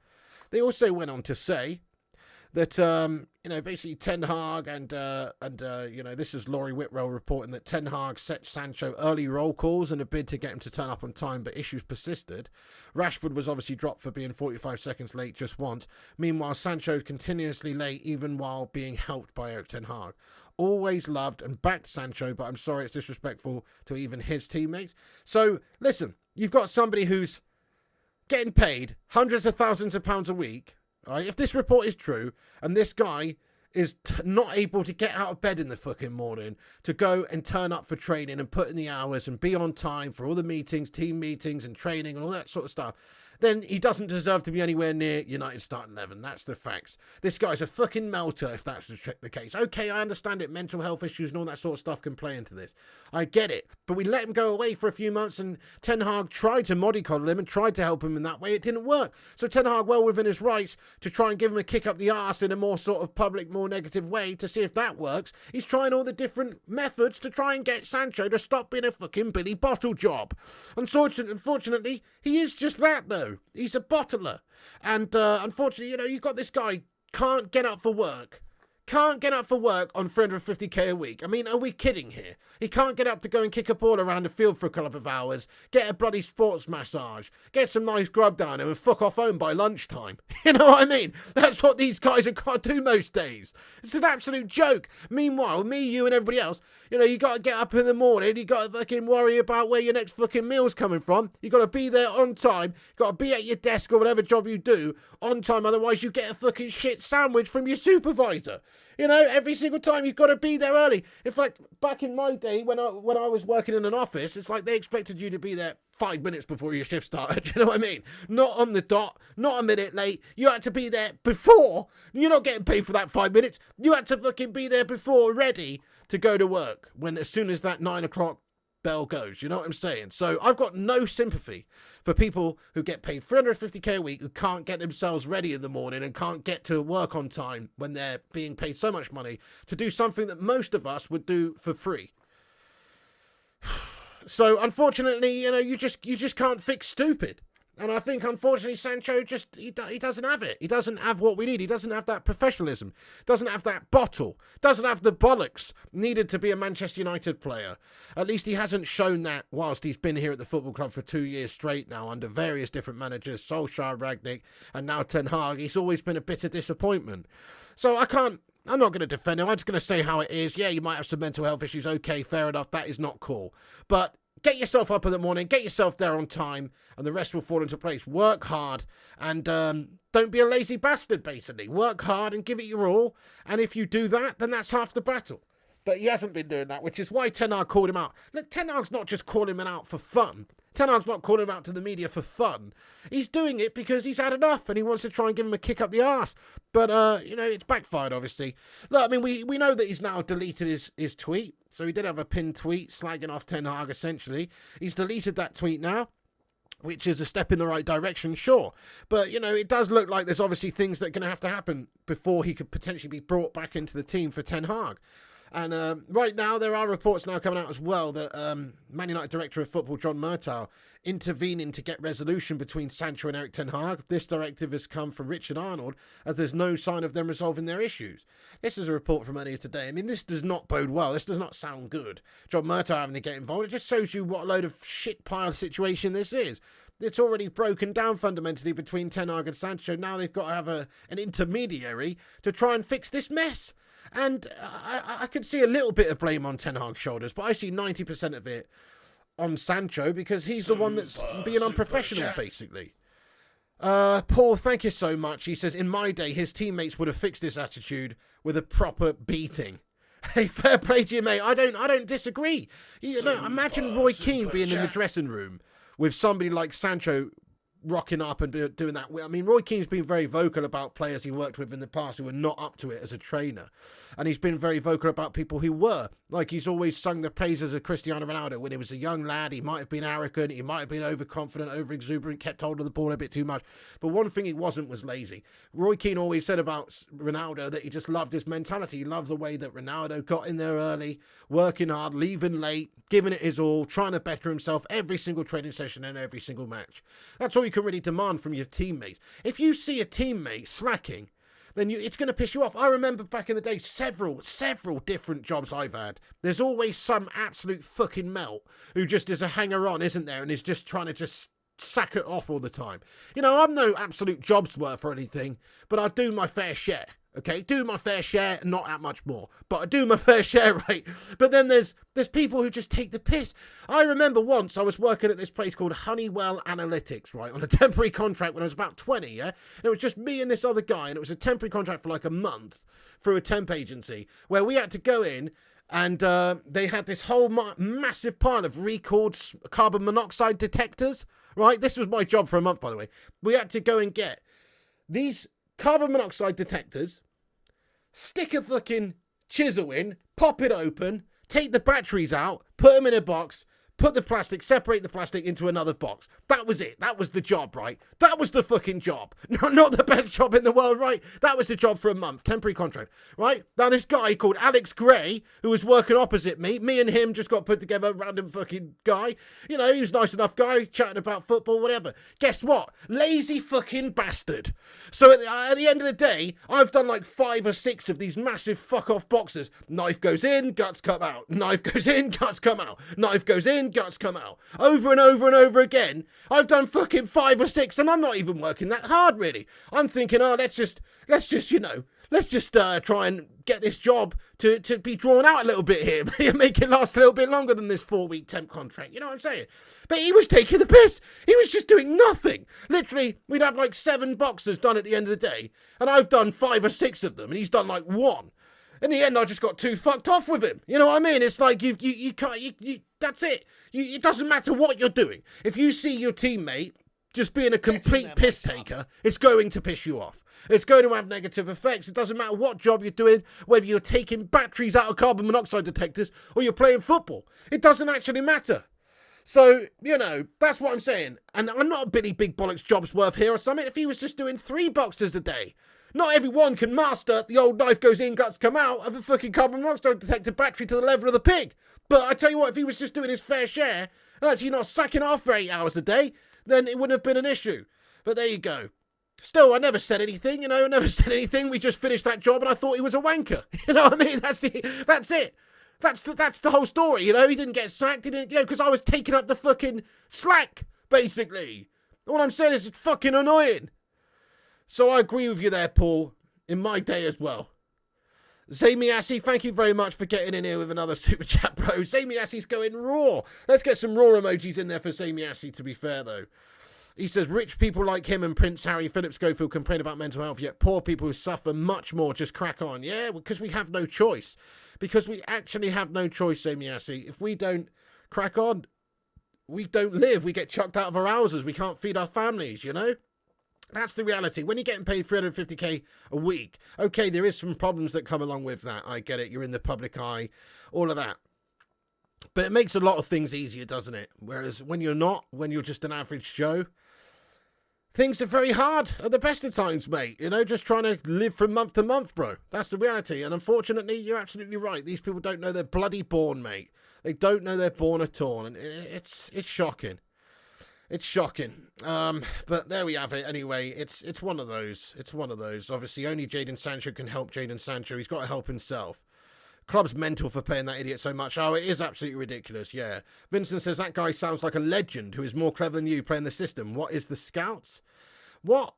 They also went on to say that, basically Ten Hag and this is Laurie Whitwell reporting that Ten Hag set Sancho early roll calls in a bid to get him to turn up on time, but issues persisted. Rashford was obviously dropped for being 45 seconds late just once. Meanwhile, Sancho continuously late even while being helped by Eric Ten Hag. Always loved and backed Sancho, but I'm sorry it's disrespectful to even his teammates. So, listen, you've got somebody who's getting paid hundreds of thousands of pounds a week. Right? If this report is true, and this guy is not able to get out of bed in the fucking morning to go and turn up for training and put in the hours and be on time for all the meetings, team meetings and training and all that sort of stuff, then he doesn't deserve to be anywhere near United starting 11. That's the facts. This guy's a fucking melter if that's the case. Okay, I understand it. Mental health issues and all that sort of stuff can play into this. I get it. But we let him go away for a few months and Ten Hag tried to mollycoddle him and tried to help him in that way. It didn't work. So Ten Hag, well within his rights to try and give him a kick up the arse in a more sort of public, more negative way to see if that works. He's trying all the different methods to try and get Sancho to stop being a fucking Billy Bottle job. Unfortunately, he is just that though. He's a bottler. And unfortunately, you've got this guy can't get up for work. Can't get up for work on 350k a week. I mean, are we kidding here? He can't get up to go and kick a ball around the field for a couple of hours, get a bloody sports massage, get some nice grub down him and fuck off home by lunchtime. You know what I mean? That's what these guys have got to do most days. It's an absolute joke. Meanwhile, me, you and everybody else, you got to get up in the morning, you got to fucking worry about where your next fucking meal's coming from. You got to be there on time, you got to be at your desk or whatever job you do on time, otherwise you get a fucking shit sandwich from your supervisor. You know, every single time you've got to be there early. In fact, back in my day when I was working in an office, it's like they expected you to be there 5 minutes before your shift started. Do you know what I mean? Not on the dot, not a minute late. You had to be there before. You're not getting paid for that 5 minutes. You had to fucking be there before, ready to go to work as soon as that 9 o'clock bell goes. You know what I'm saying? So I've got no sympathy for people who get paid 350k a week, who can't get themselves ready in the morning and can't get to work on time when they're being paid so much money to do something that most of us would do for free. So unfortunately, you know, you just can't fix stupid. And I think, unfortunately, Sancho he doesn't have it. He doesn't have what we need. He doesn't have that professionalism. Doesn't have that bottle. Doesn't have the bollocks needed to be a Manchester United player. At least he hasn't shown that whilst he's been here at the football club for 2 years straight now under various different managers, Solskjaer, Rangnick, and now Ten Hag. He's always been a bitter disappointment. So I'm not going to defend him. I'm just going to say how it is. Yeah, you might have some mental health issues. Okay, fair enough. That is not cool. But get yourself up in the morning, get yourself there on time, and the rest will fall into place. Work hard, and don't be a lazy bastard, basically. Work hard and give it your all, and if you do that, then that's half the battle. But he hasn't been doing that, which is why Ten Hag called him out. Look, Ten Hag's not just calling him out for fun. Ten Hag's not calling him out to the media for fun. He's doing it because he's had enough, and he wants to try and give him a kick up the arse. But, you know, it's backfired, obviously. Look, I mean, we know that he's now deleted his tweet. So he did have a pinned tweet slagging off Ten Hag, essentially. He's deleted that tweet now, which is a step in the right direction, sure. But, you know, it does look like there's obviously things that are going to have to happen before he could potentially be brought back into the team for Ten Hag. And right now, there are reports now coming out as well that Man United Director of Football, John Murtaugh, intervening to get resolution between Sancho and Erik Ten Hag. This directive has come from Richard Arnold, as there's no sign of them resolving their issues. This is a report from earlier today. I mean, this does not bode well. This does not sound good. John Murtaugh having to get involved. It just shows you what a load of shit pile situation this is. It's already broken down fundamentally between Ten Hag and Sancho. Now they've got to have an intermediary to try and fix this mess. And I can see a little bit of blame on Ten Hag's shoulders, but I see 90% of it on Sancho because he's the one that's being unprofessional, basically. Paul, thank you so much. He says, in my day, his teammates would have fixed this attitude with a proper beating. Hey, fair play to you, mate. I don't disagree. You know, imagine Roy Keane being in the dressing room with somebody like Sancho rocking up and doing that. I mean, Roy Keane's been very vocal about players he worked with in the past who were not up to it as a trainer. And he's been very vocal about people who were. Like, he's always sung the praises of Cristiano Ronaldo. When he was a young lad, he might have been arrogant, he might have been overconfident, over-exuberant, kept hold of the ball a bit too much. But one thing he wasn't was lazy. Roy Keane always said about Ronaldo that he just loved his mentality. He loved the way that Ronaldo got in there early, working hard, leaving late, giving it his all, trying to better himself every single training session and every single match. That's all you can really demand from your teammates. If you see a teammate slacking, then it's going to piss you off. I remember back in the day, several different jobs I've had. There's always some absolute fucking melt who just is a hanger-on, isn't there, and is just trying to just sack it off all the time. You know, I'm no absolute jobs worth or anything, but I do my fair share. Okay, do my fair share, not that much more, but I do my fair share, right? But then there's people who just take the piss. I remember once I was working at this place called Honeywell Analytics, right, on a temporary contract when I was about 20, yeah? And it was just me and this other guy, and it was a temporary contract for like a month through a temp agency, where we had to go in, and they had this whole massive pile of recalled carbon monoxide detectors, right? This was my job for a month, by the way. We had to go and get these carbon monoxide detectors, stick a fucking chisel in, pop it open, take the batteries out, put them in a box, put the plastic, separate the plastic into another box. That was it. That was the job, right? That was the fucking job. Not the best job in the world, right? That was the job for a month, temporary contract, right? Now this guy called Alex Gray, who was working opposite me and him just got put together, random fucking guy. You know, he was a nice enough guy, chatting about football, whatever. Guess what? Lazy fucking bastard. So at the end of the day, I've done like 5 or 6 of these massive fuck-off boxes. Knife goes in, guts come out. Knife goes in, guts come out. Knife goes in, guts come out. Over and over and over again. I've done fucking 5 or 6 and I'm not even working that hard, really. I'm thinking, oh, let's just, you know, let's just try and get this job to be drawn out a little bit here. Make it last a little bit longer than this 4-week temp contract. You know what I'm saying? But he was taking the piss. He was just doing nothing. Literally, we'd have like 7 boxes done at the end of the day. And I've done 5 or 6 of them. And he's done like 1. In the end, I just got too fucked off with him. You know what I mean? It's like you can't. That's it. It doesn't matter what you're doing. If you see your teammate just being a complete piss taker, it's going to piss you off. It's going to have negative effects. It doesn't matter what job you're doing, whether you're taking batteries out of carbon monoxide detectors or you're playing football. It doesn't actually matter. So, you know, that's what I'm saying. And I'm not a Billy Big Bollocks Jobsworth here or something. If he was just doing 3 boxes a day. Not everyone can master the old knife goes in, guts come out of a fucking carbon monoxide detector battery to the level of the pig. But I tell you what, if he was just doing his fair share and actually not sacking off for 8 hours a day, then it wouldn't have been an issue. But there you go. Still, I never said anything, I never said anything. We just finished that job and I thought he was a wanker. You know what I mean? That's it. That's the whole story, He didn't get sacked, he didn't, because I was taking up the fucking slack, basically. All I'm saying is it's fucking annoying. So I agree with you there, Paul, in my day as well. Zamiassi, thank you very much for getting in here with another super chat, bro. Zamiassi's going raw. Let's get some raw emojis in there for Zamiassi, to be fair, though. He says, rich people like him and Prince Harry, Philip Schofield complain about mental health, yet poor people who suffer much more just crack on. Yeah, because we have no choice. Because we actually have no choice, Zamiassi. If we don't crack on, we don't live. We get chucked out of our houses. We can't feed our families, That's the reality. When you're getting paid 350k a week, okay, there is some problems that come along with that. I get it. You're in the public eye, all of that. But it makes a lot of things easier, doesn't it? Whereas when you're not, when you're just an average Joe, things are very hard at the best of times, mate. Just trying to live from month to month, bro. That's the reality. And unfortunately, you're absolutely right. These people don't know they're bloody born, mate. They don't know they're born at all. And it's shocking. It's shocking. But there we have it. Anyway, it's one of those. It's one of those. Obviously, only Jadon Sancho can help Jadon Sancho. He's got to help himself. Club's mental for paying that idiot so much. Oh, it is absolutely ridiculous, yeah. Vincent says, that guy sounds like a legend who is more clever than you playing the system. What is the Scouts? What?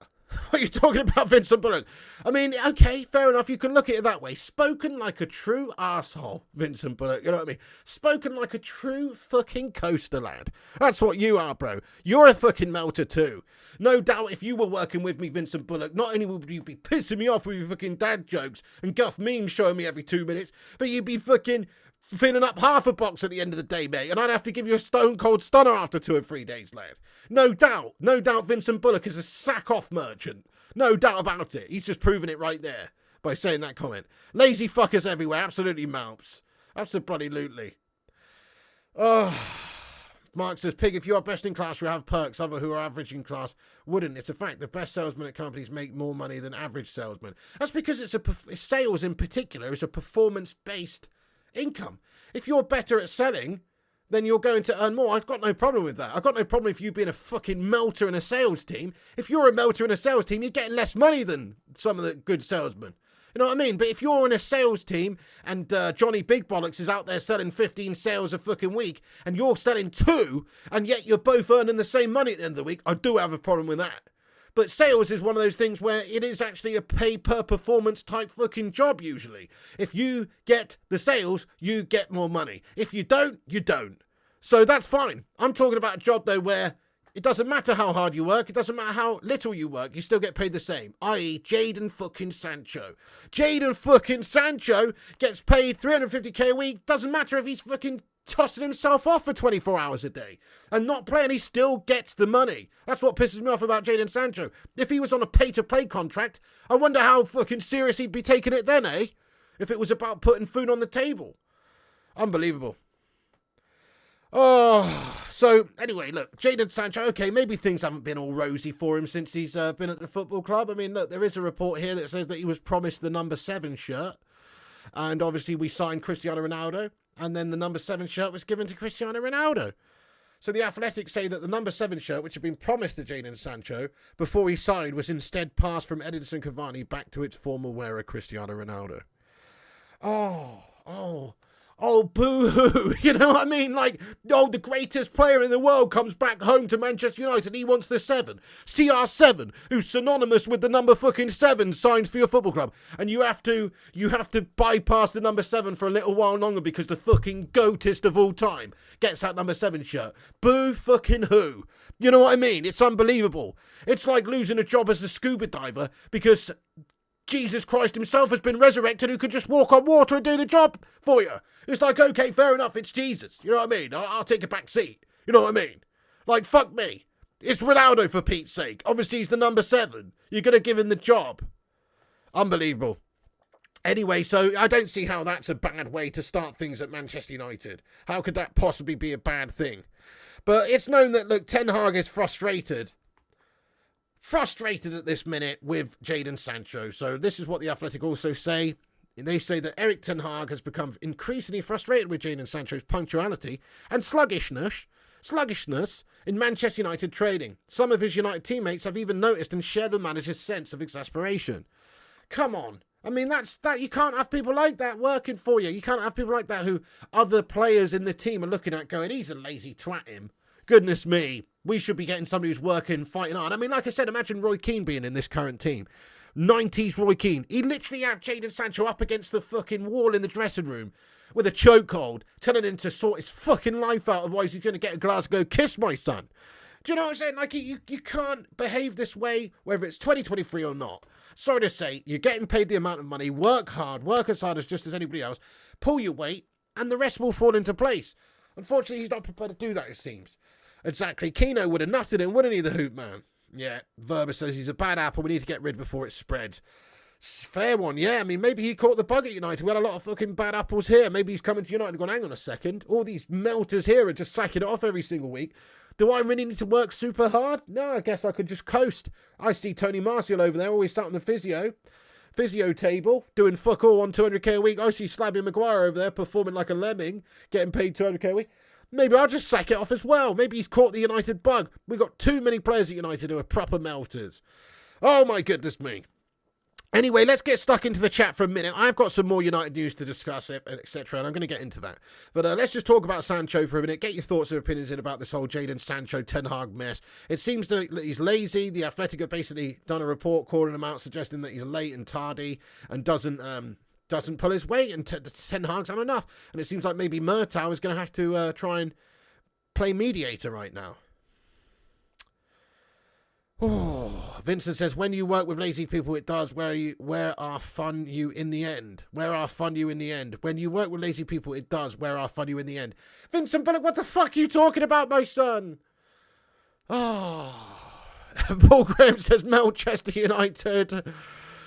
What are you talking about, Vincent Bullock? I mean, okay, fair enough. You can look at it that way. Spoken like a true arsehole, Vincent Bullock. You know what I mean? Spoken like a true fucking coaster lad. That's what you are, bro. You're a fucking melter too. No doubt if you were working with me, Vincent Bullock, not only would you be pissing me off with your fucking dad jokes and guff memes showing me every 2 minutes, but you'd be fucking filling up half a box at the end of the day, mate, and I'd have to give you a stone cold stunner after 2 or 3 days, lad. No doubt Vincent Bullock is a sack-off merchant. No doubt about it. He's just proving it right there by saying that comment. Lazy fuckers everywhere, absolutely mounts. Absolutely. Oh, Mark says, Pig, if you are best in class, you have perks. Other who are average in class wouldn't. It's a fact. The best salesmen at companies make more money than average salesmen. That's because sales in particular is a performance-based income. If you're better at selling, then you're going to earn more. I've got no problem with that. I've got no problem if you being a fucking melter in a sales team. If you're a melter in a sales team, you're getting less money than some of the good salesmen. You know what I mean? But if you're in a sales team and Johnny Big Bollocks is out there selling 15 sales a fucking week and you're selling 2 and yet you're both earning the same money at the end of the week, I do have a problem with that. But sales is one of those things where it is actually a pay per performance type fucking job usually. If you get the sales, you get more money. If you don't, you don't. So that's fine. I'm talking about a job though where it doesn't matter how hard you work, it doesn't matter how little you work, you still get paid the same. I.e. Jadon fucking Sancho. Jadon fucking Sancho gets paid 350k a week, doesn't matter if he's fucking tossing himself off for 24 hours a day and not playing, he still gets the money. That's what pisses me off about Jadon Sancho. If he was on a pay-to-play contract, I wonder how fucking serious he'd be taking it then, eh? If it was about putting food on the table. Unbelievable. Oh, so anyway, look, Jadon Sancho, okay, maybe things haven't been all rosy for him since he's been at the football club. I mean, look, there is a report here that says that he was promised the number 7 shirt. And obviously we signed Cristiano Ronaldo. And then the number 7 shirt was given to Cristiano Ronaldo. So the Athletic say that the number 7 shirt, which had been promised to Jadon Sancho before he signed, was instead passed from Edinson Cavani back to its former wearer, Cristiano Ronaldo. Oh, boo-hoo. You know what I mean? Like, the greatest player in the world comes back home to Manchester United. He wants the 7. CR7, who's synonymous with the number fucking 7, signs for your football club. And you have to bypass the number 7 for a little while longer because the fucking goatest of all time gets that number 7 shirt. Boo fucking who? You know what I mean? It's unbelievable. It's like losing a job as a scuba diver because Jesus Christ himself has been resurrected who could just walk on water and do the job for you. It's like, okay, fair enough, it's Jesus. You know what I mean? I'll take a back seat. You know what I mean? Like, fuck me. It's Ronaldo, for Pete's sake. Obviously, he's the number 7. You're going to give him the job. Unbelievable. Anyway, so I don't see how that's a bad way to start things at Manchester United. How could that possibly be a bad thing? But it's known that, look, Ten Hag is frustrated at this minute with Jadon Sancho. So this is what the Athletic also say. They say that Erik Ten Hag has become increasingly frustrated with Jadon Sancho's punctuality and sluggishness in Manchester United training. Some of his United teammates have even noticed and shared the manager's sense of exasperation. Come on. I mean, that's that. You can't have people like that working for you. You can't have people like that who other players in the team are looking at going, he's a lazy twat, him. Goodness me. We should be getting somebody who's working, fighting hard. I mean, like I said, imagine Roy Keane being in this current team. 90s Roy Keane. He'd literally have Jadon Sancho up against the fucking wall in the dressing room with a chokehold, telling him to sort his fucking life out, otherwise he's going to get a Glasgow kiss, my son. Do you know what I'm saying? Like, you can't behave this way, whether it's 2023 or not. Sorry to say, you're getting paid the amount of money, work hard, work as hard as just as anybody else, pull your weight, and the rest will fall into place. Unfortunately, he's not prepared to do that, it seems. Exactly. Keno would have nutted him, wouldn't he, the hoop man? Yeah, Verba says he's a bad apple, we need to get rid before it spreads. Fair one, yeah. I mean, maybe he caught the bug at United. We had a lot of fucking bad apples here. Maybe he's coming to United and gone, hang on a second. All these melters here are just sacking it off every single week. Do I really need to work super hard? No, I guess I could just coast. I see Tony Martial over there, always sat on the physio table, doing fuck all on 200k a week. I see Slabby Maguire over there performing like a lemming, getting paid 200k a week. Maybe I'll just sack it off as well. Maybe he's caught the United bug. We've got too many players at United who are proper melters. Oh my goodness me. Anyway, let's get stuck into the chat for a minute. I've got some more United news to discuss, etc., and I'm going to get into that. But let's just talk about Sancho for a minute. Get your thoughts and opinions in about this whole Jadon Sancho Ten Hag mess. It seems that he's lazy. The Athletic have basically done a report calling him out, suggesting that he's late and tardy and doesn't pull his weight, and Ten Hag's had enough. And it seems like maybe Murtaugh is going to have to try and play mediator right now. Oh, Vincent says, when you work with lazy people, it does wear our fun you in the end. Where are fun you in the end? When you work with lazy people, it does wear our fun you in the end. Vincent Bullock, what the fuck are you talking about, my son? Oh, Paul Graham says, Manchester United.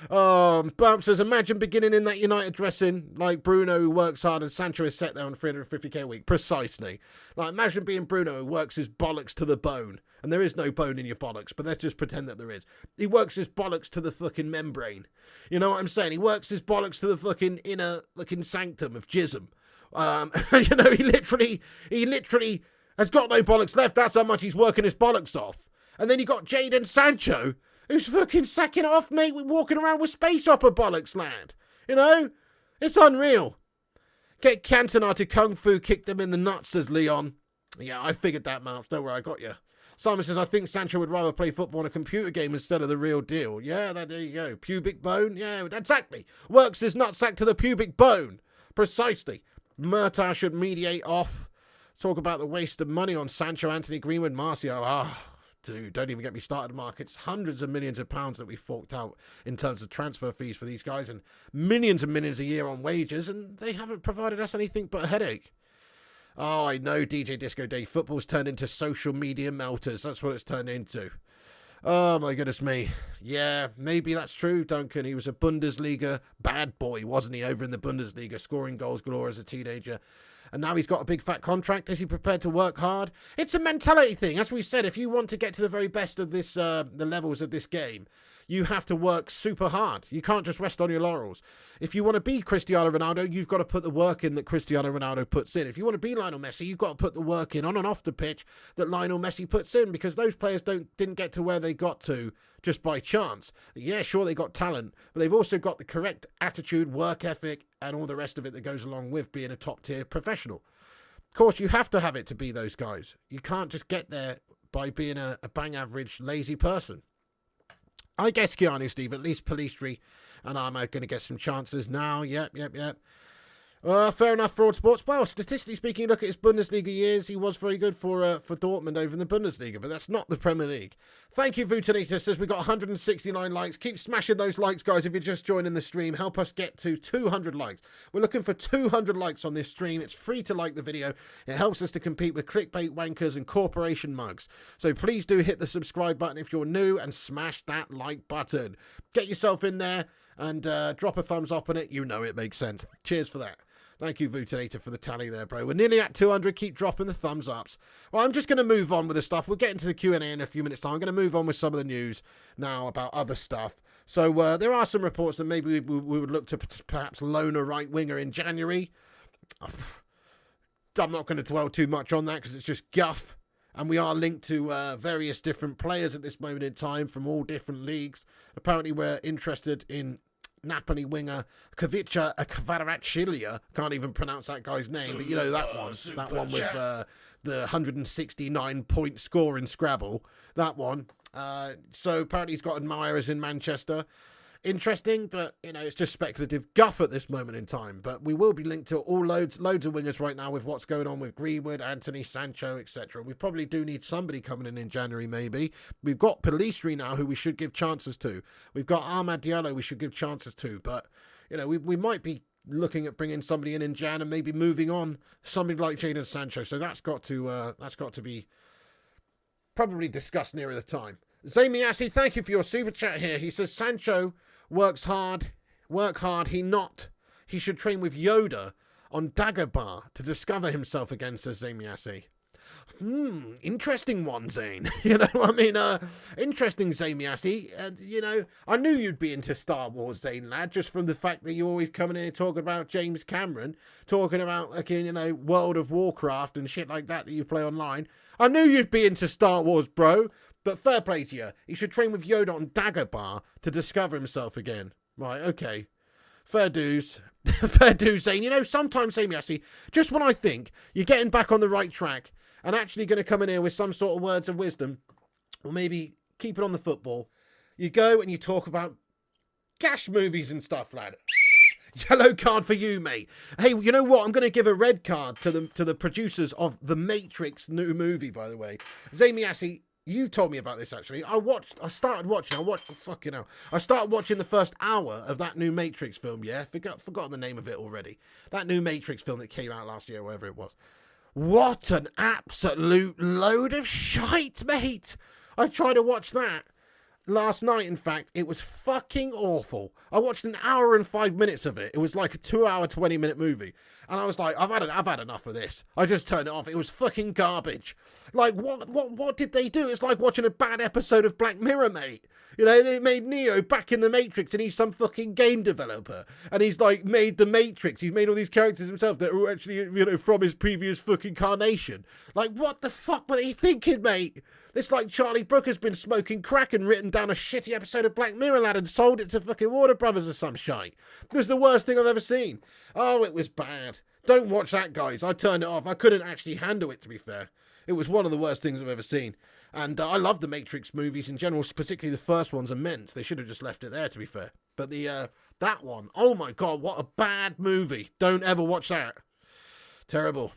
Bump says, imagine beginning in that United dressing like Bruno, who works hard, and Sancho is set there on 350k a week. Precisely. Like, imagine being Bruno, who works his bollocks to the bone. And there is no bone in your bollocks, but let's just pretend that there is. He works his bollocks to the fucking membrane. You know what I'm saying? He works his bollocks to the fucking inner fucking sanctum of jism. You know, he literally has got no bollocks left. That's how much he's working his bollocks off. And then you got Jadon Sancho, who's fucking sacking it off, mate, walking around with space opera bollocks, lad. You know? It's unreal. Get Cantona to Kung Fu kick them in the nuts, says Leon. Yeah, I figured that, Malf. Don't worry, I got you. Simon says, I think Sancho would rather play football on a computer game instead of the real deal. Yeah, there you go. Pubic bone? Yeah, exactly. Works his nutsack to the pubic bone. Precisely. Murtaugh should mediate off. Talk about the waste of money on Sancho, Anthony Greenwood, Martial. Dude, don't even get me started, Mark. It's hundreds of millions of pounds that we forked out in terms of transfer fees for these guys and millions a year on wages, and they haven't provided us anything but a headache. Oh, I know, DJ Disco Day. Football's turned into social media melters. That's what it's turned into. Oh, my goodness me. Yeah, maybe that's true, Duncan. He was a Bundesliga bad boy, wasn't he, over in the Bundesliga, scoring goals galore as a teenager. And now he's got a big fat contract. Is he prepared to work hard? It's a mentality thing. As we said, if you want to get to the very best of this, the levels of this game, you have to work super hard. You can't just rest on your laurels. If you want to be Cristiano Ronaldo, you've got to put the work in that Cristiano Ronaldo puts in. If you want to be Lionel Messi, you've got to put the work in on and off the pitch that Lionel Messi puts in, because those players didn't get to where they got to just by chance. Yeah, sure, they got talent, but they've also got the correct attitude, work ethic, and all the rest of it that goes along with being a top-tier professional. Of course, you have to have it to be those guys. You can't just get there by being a bang-average, lazy person. I guess Keanu, Steve, at least Pelistri and I'm going to get some chances now. Yep. Fair enough, Fraud Sports. Well, statistically speaking, look at his Bundesliga years. He was very good for Dortmund over in the Bundesliga, but that's not the Premier League. Thank you, Vutanita. Says we got 169 likes. Keep smashing those likes, guys, if you're just joining the stream. Help us get to 200 likes. We're looking for 200 likes on this stream. It's free to like the video. It helps us to compete with clickbait wankers and corporation mugs. So please do hit the subscribe button if you're new and smash that like button. Get yourself in there and drop a thumbs up on it. You know it makes sense. Cheers for that. Thank you, Vutinator, for the tally there, bro. We're nearly at 200. Keep dropping the thumbs ups. Well, I'm just going to move on with the stuff. We'll get into the Q&A in a few minutes' time. I'm going to move on with some of the news now about other stuff. So there are some reports that maybe we would look to perhaps loan a right winger in January. I'm not going to dwell too much on that because it's just guff. And we are linked to various different players at this moment in time from all different leagues. Apparently, we're interested in Napoli winger Kavica Kvaratskhelia. Can't even pronounce that guy's name, but you know that one. That one with the 169-point score in Scrabble. That one. So apparently he's got admirers in Manchester. Interesting, but you know it's just speculative guff at this moment in time. But we will be linked to all loads of wingers right now with what's going on with Greenwood, Anthony, Sancho, etc. We probably do need somebody coming in January. Maybe we've got Pelistri now, who we should give chances to. We've got Amad Diallo, we should give chances to. But you know we might be looking at bringing somebody in Jan and maybe moving on somebody like Jadon Sancho. So that's got to be probably discussed nearer the time. Zamiasi, thank you for your super chat here. He says Sancho work hard, he should train with Yoda on Dagobah to discover himself again, says Zamiasi. Interesting one, Zane. You know, I mean, interesting, Zamiasi. You know, I knew you'd be into Star Wars, Zane, lad, just from the fact that you're always coming in and talking about James Cameron, talking about, like, you know, World of Warcraft and shit like that you play online. I knew you'd be into Star Wars, bro. But fair play to you. He should train with Yoda on Dagobah to discover himself again. Right, okay. Fair dues. Fair dues, Zane. You know, sometimes, Amy, actually, just when I think you're getting back on the right track and actually going to come in here with some sort of words of wisdom, or maybe keep it on the football, you go and you talk about gash movies and stuff, lad. Yellow card for you, mate. Hey, you know what? I'm going to give a red card to the producers of The Matrix new movie, by the way. Zamiasi, you told me about this, actually. I started watching the first hour of that new Matrix film, yeah? Forgot the name of it already. That new Matrix film that came out last year, whatever it was. What an absolute load of shite, mate. I tried to watch that last night, in fact. It was fucking awful. I watched an hour and 5 minutes of it. It was like a 2-hour, 20-minute movie. And I was like, I've had enough of this. I just turned it off. It was fucking garbage. Like, what did they do? It's like watching a bad episode of Black Mirror, mate. You know, they made Neo back in the Matrix and he's some fucking game developer. And he's like made the Matrix. He's made all these characters himself that are actually, you know, from his previous fucking incarnation. Like, what the fuck were they thinking, mate? It's like Charlie Brooker has been smoking crack and written down a shitty episode of Black Mirror, lad, and sold it to fucking Warner Brothers or some shite. It was the worst thing I've ever seen. Oh, it was bad. Don't watch that, guys. I turned it off. I couldn't actually handle it, to be fair. It was one of the worst things I've ever seen. And I love the Matrix movies in general, particularly the first one's immense. They should have just left it there, to be fair. But that one, oh my God, what a bad movie. Don't ever watch that. Terrible.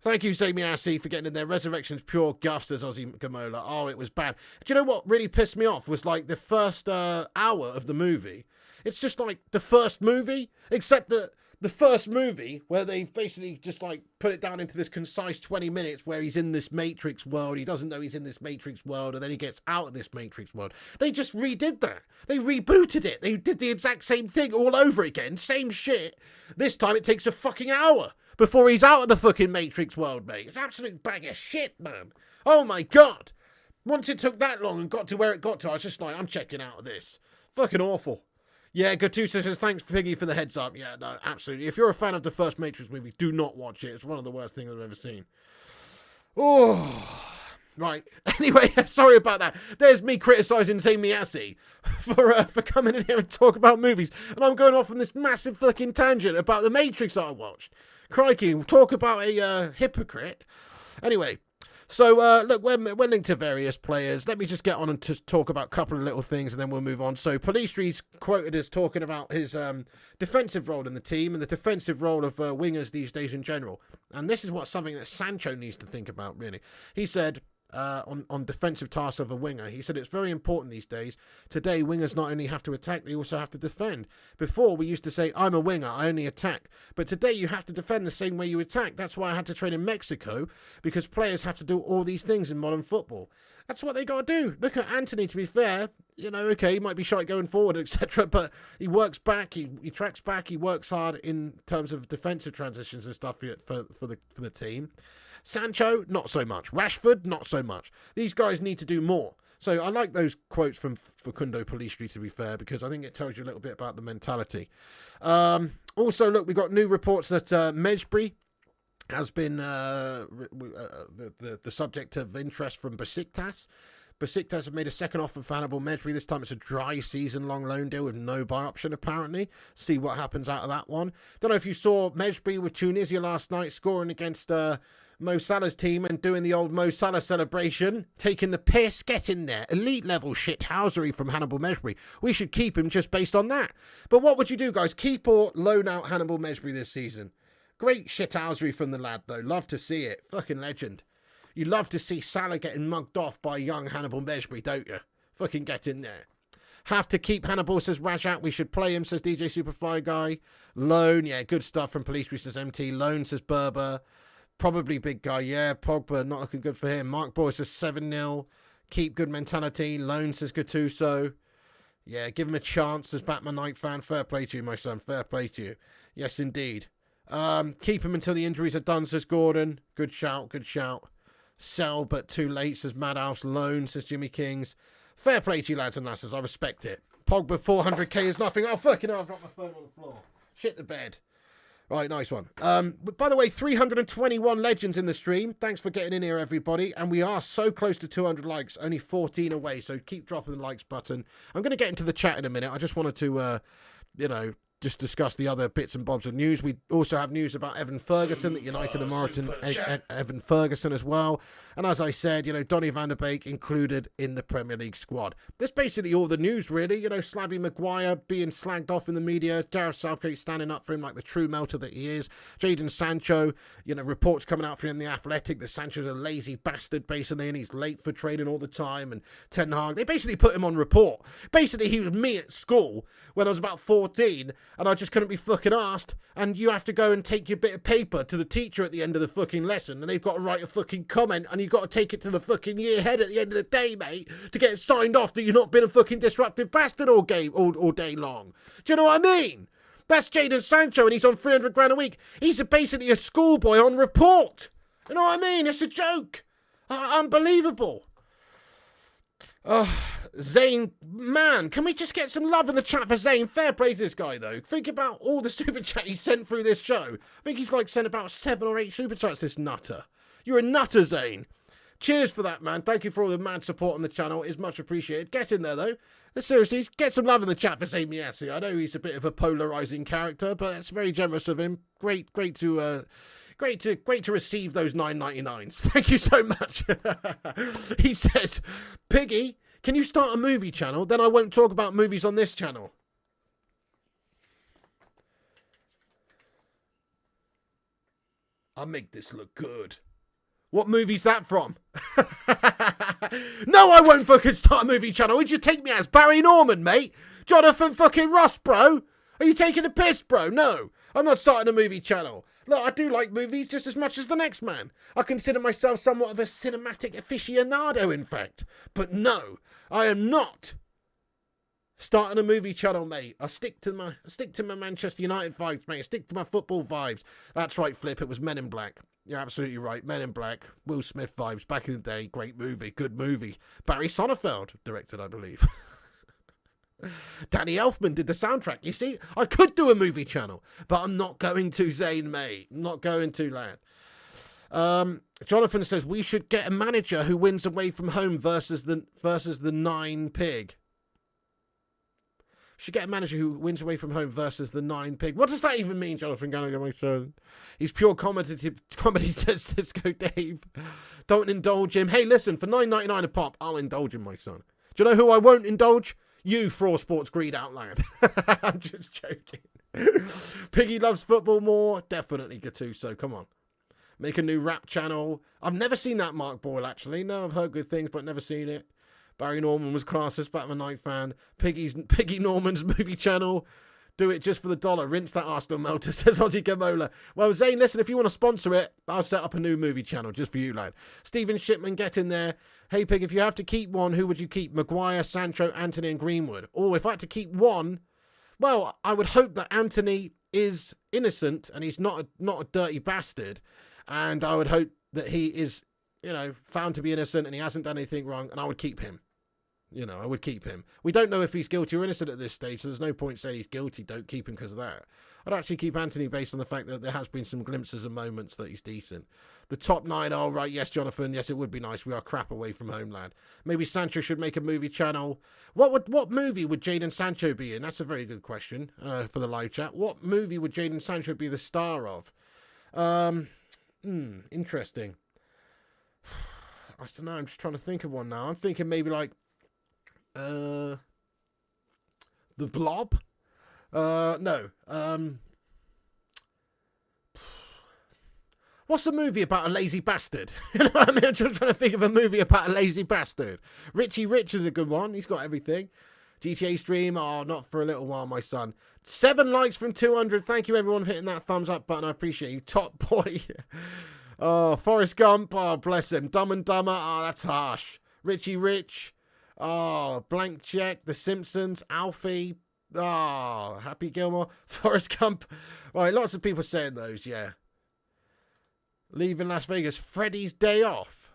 Thank you, Zamiasi, for getting in there. Resurrection's pure guff, says Ozzy Gamola. Oh, it was bad. Do you know what really pissed me off was like the first hour of the movie. It's just like the first movie, except that the first movie where they basically just like put it down into this concise 20 minutes where he's in this Matrix world. He doesn't know he's in this Matrix world, and then he gets out of this Matrix world. They just redid that. They rebooted it. They did the exact same thing all over again. Same shit. This time it takes a fucking hour before he's out of the fucking Matrix world, mate. It's an absolute bag of shit, man. Oh my God. Once it took that long and got to where it got to, I was just like, I'm checking out of this. Fucking awful. Yeah, Gattuso says, thanks, Piggy, for the heads up. Yeah, no, absolutely. If you're a fan of the first Matrix movie, do not watch it. It's one of the worst things I've ever seen. Oh, right. Anyway, sorry about that. There's me criticising Zamiasi for coming in here and talk about movies. And I'm going off on this massive fucking tangent about the Matrix that I watched. Crikey, talk about a hypocrite. Anyway, So, look, we're linked to various players. Let me just get on and just talk about a couple of little things, and then we'll move on. So, Pellistri's quoted as talking about his defensive role in the team and the defensive role of wingers these days in general. And this is something that Sancho needs to think about, really. He said, on defensive tasks of a winger, he said it's very important these days. Today, wingers not only have to attack, they also have to defend. Before, we used to say, I'm a winger, I only attack. But today, you have to defend the same way you attack. That's why I had to train in Mexico, because players have to do all these things in modern football. That's what they got to do. Look at Anthony, to be fair. You know, okay, he might be shy going forward, etc., but he works back, he tracks back, he works hard in terms of defensive transitions and stuff for the team. Sancho, not so much. Rashford, not so much. These guys need to do more. So I like those quotes from Facundo Pellistri, to be fair, because I think it tells you a little bit about the mentality. Also, look, we got new reports that Mejbri has been the subject of interest from Besiktas. Besiktas have made a second offer for Hannibal Mejbri. This time it's a dry season-long loan deal with no buy option, apparently. See what happens out of that one. Don't know if you saw Mejbri with Tunisia last night scoring against Mo Salah's team and doing the old Mo Salah celebration, taking the piss. Get in there. Elite level shithousery from Hannibal Mejbri. We should keep him just based on that. But what would you do, guys? Keep or loan out Hannibal Mejbri this season? Great shithousery from the lad, though. Love to see it. Fucking legend. You love to see Salah getting mugged off by young Hannibal Mejbri, don't you? Fucking get in there. Have to keep Hannibal, says Rajat. We should play him, says DJ Superfly Guy. Loan, yeah, good stuff from Pellistri, says MT. Loan, says Berber. Probably big guy, yeah. Pogba, not looking good for him. Mark Boy says 7-0. Keep good mentality. Loan, says Gattuso. Yeah, give him a chance, says Batman Knight fan. Fair play to you, my son. Fair play to you. Yes, indeed. Keep him until the injuries are done, says Gordon. Good shout, good shout. Sell, but too late, says Madhouse. Loan, says Jimmy Kings. Fair play to you, lads and lasses. I respect it. Pogba 400k is nothing. Oh, fucking hell, I've dropped my phone on the floor. Shit the bed. Right, nice one. By the way, 321 legends in the stream. Thanks for getting in here, everybody. And we are so close to 200 likes, only 14 away. So keep dropping the likes button. I'm going to get into the chat in a minute. I just wanted to, just discuss the other bits and bobs of news. We also have news about Evan Ferguson, that United and Martin Evan Ferguson as well. And as I said, Donny van der Beek included in the Premier League squad. That's basically all the news, really. Slabby Maguire being slagged off in the media. Gareth Southgate standing up for him like the true melter that he is. Jadon Sancho, reports coming out from The Athletic that Sancho's a lazy bastard, basically, and he's late for training all the time. And Ten Hag, they basically put him on report. Basically, he was me at school when I was about 14, and I just couldn't be fucking asked. And you have to go and take your bit of paper to the teacher at the end of the fucking lesson, and they've got to write a fucking comment, and you've got to take it to the fucking year head at the end of the day, mate, to get it signed off that you've not been a fucking disruptive bastard all day long. Do you know what I mean? That's Jadon Sancho, and he's on 300 grand a week. He's basically a schoolboy on report. You know what I mean? It's a joke. Unbelievable. Zane, man, can we just get some love in the chat for Zane? Fair play to this guy, though. Think about all the super chat he sent through this show. I think he's sent about 7 or 8 super chats, this nutter. You're a nutter, Zane. Cheers for that, man. Thank you for all the mad support on the channel. It's much appreciated. Get in there, though. Seriously, get some love in the chat for Zane Miassi. I know he's a bit of a polarising character, but it's very generous of him. Great to receive those 9.99s. Thank you so much. He says, Piggy, can you start a movie channel? Then I won't talk about movies on this channel. I'll make this look good. What movie's that from? No, I won't fucking start a movie channel. Would you take me as Barry Norman, mate? Jonathan fucking Ross, bro? Are you taking a piss, bro? No, I'm not starting a movie channel. Look, I do like movies just as much as the next man. I consider myself somewhat of a cinematic aficionado, in fact. But no, I am not starting a movie channel, mate. I stick to my Manchester United vibes, mate. I stick to my football vibes. That's right, Flip. It was Men in Black. You're absolutely right. Men in Black. Will Smith vibes. Back in the day. Great movie. Good movie. Barry Sonnenfeld directed, I believe. Danny Elfman did the soundtrack. You see, I could do a movie channel, but I'm not going to, Zane, mate. I'm not going to, lad. Jonathan says we should get a manager who wins away from home versus the 9 pig. Should get a manager who wins away from home versus the 9 pig. What does that even mean, Jonathan Gallagher, my son? He's pure comedy, says Cisco Dave. Don't indulge him. Hey, listen, for $9.99 a pop, I'll indulge him, my son. Do you know who I won't indulge? You, Fraud Sports Greed Out Loud. I'm just joking. Piggy loves football more. Definitely Gattuso. Come on. Make a new rap channel. I've never seen that Mark Boyle, actually. No, I've heard good things, but never seen it. Barry Norman was classed as Batman Night fan. Piggy Norman's movie channel. Do it just for the dollar. Rinse that Arsenal melter, says Ozzy Gamola. Well, Zane, listen, if you want to sponsor it, I'll set up a new movie channel just for you, lad. Stephen Shipman, get in there. Hey, Pig, if you have to keep one, who would you keep? Maguire, Sancho, Anthony and Greenwood. Or if I had to keep one, well, I would hope that Anthony is innocent and he's not a dirty bastard. And I would hope that he is, found to be innocent and he hasn't done anything wrong, and I would keep him. I would keep him. We don't know if he's guilty or innocent at this stage, so there's no point saying he's guilty. Don't keep him because of that. I'd actually keep Anthony based on the fact that there has been some glimpses and moments that he's decent. The top 9, oh, right, yes, Jonathan, yes, it would be nice. We are crap away from home, lad. Maybe Sancho should make a movie channel. What movie would Jadon Sancho be in? That's a very good question for the live chat. What movie would Jadon Sancho be the star of? Interesting. I don't know, I'm just trying to think of one now. I'm thinking maybe like The Blob? No. What's a movie about a lazy bastard? You know what I mean? I'm just trying to think of a movie about a lazy bastard. Richie Rich is a good one. He's got everything. GTA stream, oh, not for a little while, my son. 7 likes from 200. Thank you, everyone, for hitting that thumbs up button. I appreciate you. Top boy. Oh, Forrest Gump. Oh, bless him. Dumb and Dumber. Oh, that's harsh. Richie Rich. Oh, Blank Check. The Simpsons. Alfie. Oh, Happy Gilmore. Forrest Gump. Right, lots of people saying those, yeah. Leaving Las Vegas. Freddy's Day Off.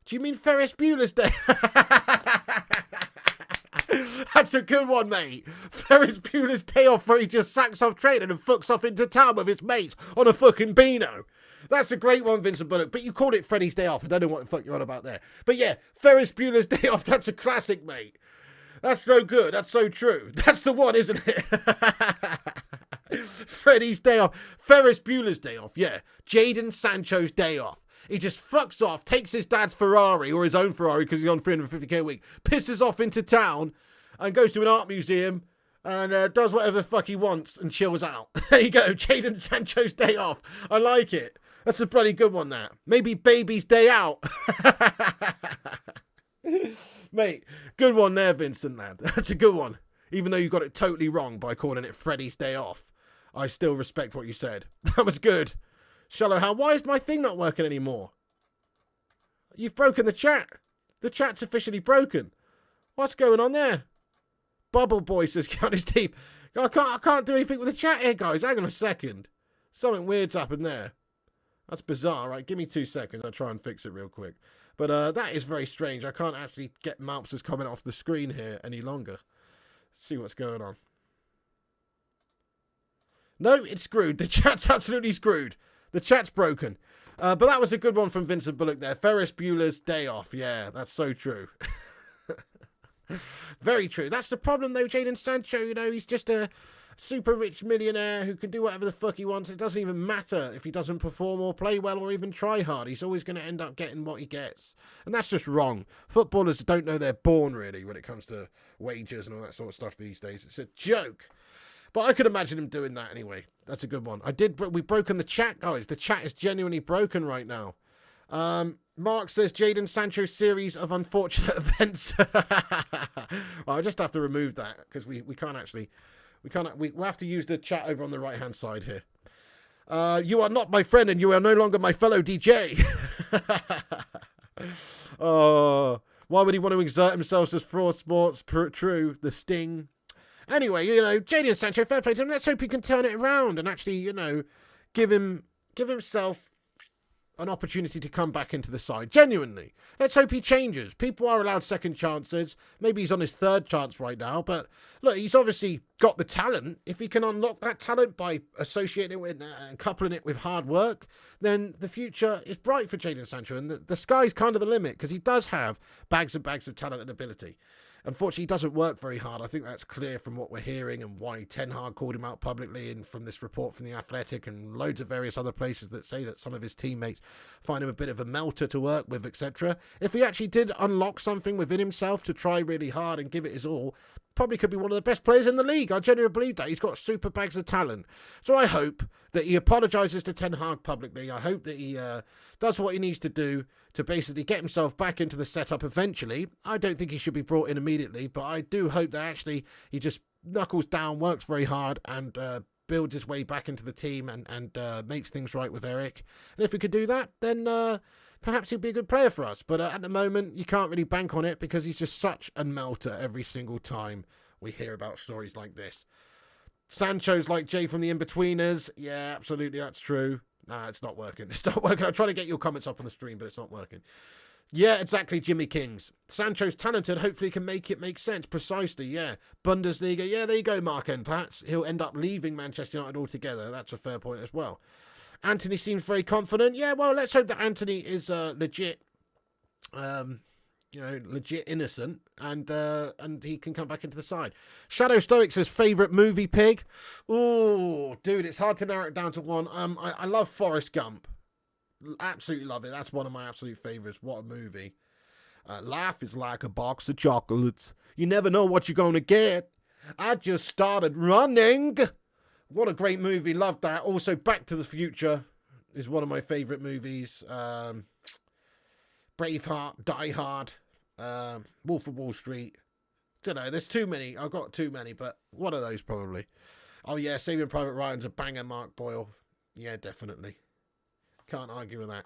Do you mean Ferris Bueller's Day? That's a good one, mate. Ferris Bueller's Day Off, where he just sacks off training and fucks off into town with his mates on a fucking Beano. That's a great one, Vincent Bullock. But you called it Freddy's Day Off. I don't know what the fuck you're on about there. But yeah, Ferris Bueller's Day Off. That's a classic, mate. That's so good. That's so true. That's the one, isn't it? Freddy's Day Off. Ferris Bueller's Day Off. Yeah. Jadon Sancho's Day Off. He just fucks off, takes his dad's Ferrari, or his own Ferrari because he's on 350k a week, pisses off into town and goes to an art museum and does whatever the fuck he wants and chills out. There you go, Jadon Sancho's Day Off. I like it. That's a bloody good one, that. Maybe Baby's Day Out. Mate, good one there, Vincent, lad. That's a good one. Even though you got it totally wrong by calling it Freddy's Day Off. I still respect what you said. That was good. Shallow How, why is my thing not working anymore? You've broken the chat. The chat's officially broken. What's going on there? Bubble Boy says, count his teeth. I can't do anything with the chat here, guys. Hang on a second. Something weird's happened there. That's bizarre. Right, give me 2 seconds. I'll try and fix it real quick. But that is very strange. I can't actually get Malps's comment off the screen here any longer. Let's see what's going on. No, it's screwed. The chat's absolutely screwed. The chat's broken. But that was a good one from Vincent Bullock there. Ferris Bueller's Day Off. Yeah, that's so true. Very true. That's the problem, though, Jadon Sancho. He's just a super rich millionaire who can do whatever the fuck he wants. It doesn't even matter if he doesn't perform or play well or even try hard. He's always going to end up getting what he gets. And that's just wrong. Footballers don't know they're born, really, when it comes to wages and all that sort of stuff these days. It's a joke. But I could imagine him doing that anyway. That's a good one. We've broken the chat, guys. The chat is genuinely broken right now. Mark says Jadon Sancho's series of unfortunate events. Well, I just have to remove that because we can't actually. We'll have to use the chat over on the right hand side here. You are not my friend and you are no longer my fellow DJ. Oh, why would he want to exert himself as Fraud Sports? True, the Sting. Anyway, Jadon Sancho, fair play to him. Let's hope he can turn it around and actually, give himself an opportunity to come back into the side. Genuinely. Let's hope he changes. People are allowed second chances. Maybe he's on his third chance right now, but look, he's obviously got the talent. If he can unlock that talent by associating it with and coupling it with hard work, then the future is bright for Jadon Sancho, and the sky's kind of the limit because he does have bags and bags of talent and ability. Unfortunately, he doesn't work very hard. I think that's clear from what we're hearing and why Ten Hag called him out publicly, and from this report from The Athletic and loads of various other places that say that some of his teammates find him a bit of a melter to work with, etc. If he actually did unlock something within himself to try really hard and give it his all, probably could be one of the best players in the league. I genuinely believe that. He's got super bags of talent. So I hope that he apologises to Ten Hag publicly. I hope that he does what he needs to do to basically get himself back into the setup eventually. I don't think he should be brought in immediately, but I do hope that actually he just knuckles down, works very hard, and builds his way back into the team and makes things right with Eric. And if he could do that, then perhaps he'd be a good player for us. But at the moment, you can't really bank on it because he's just such a melter every single time we hear about stories like this. Sancho's like Jay from the In-Betweeners. Yeah, absolutely, that's true. Nah, it's not working. It's not working. I'm trying to get your comments up on the stream, but it's not working. Yeah, exactly, Jimmy Kings. Sancho's talented. Hopefully he can make it make sense. Precisely, yeah. Bundesliga. Yeah, there you go, Mark and Pats. He'll end up leaving Manchester United altogether. That's a fair point as well. Anthony seems very confident. Yeah, well, let's hope that Anthony is legit, legit innocent, and he can come back into the side. Shadow Stoic says favourite movie, Pig. Oh, dude, it's hard to narrow it down to one. I love Forrest Gump. Absolutely love it. That's one of my absolute favourites. What a movie. Life is like a box of chocolates. You never know what you're going to get. I just started running. What a great movie. Love that. Also, Back to the Future is one of my favourite movies. Braveheart, Die Hard, Wolf of Wall Street. Don't know, there's too many. I've got too many, but one of those probably. Oh yeah, Saving Private Ryan's a banger, Mark Boyle. Yeah, definitely. Can't argue with that.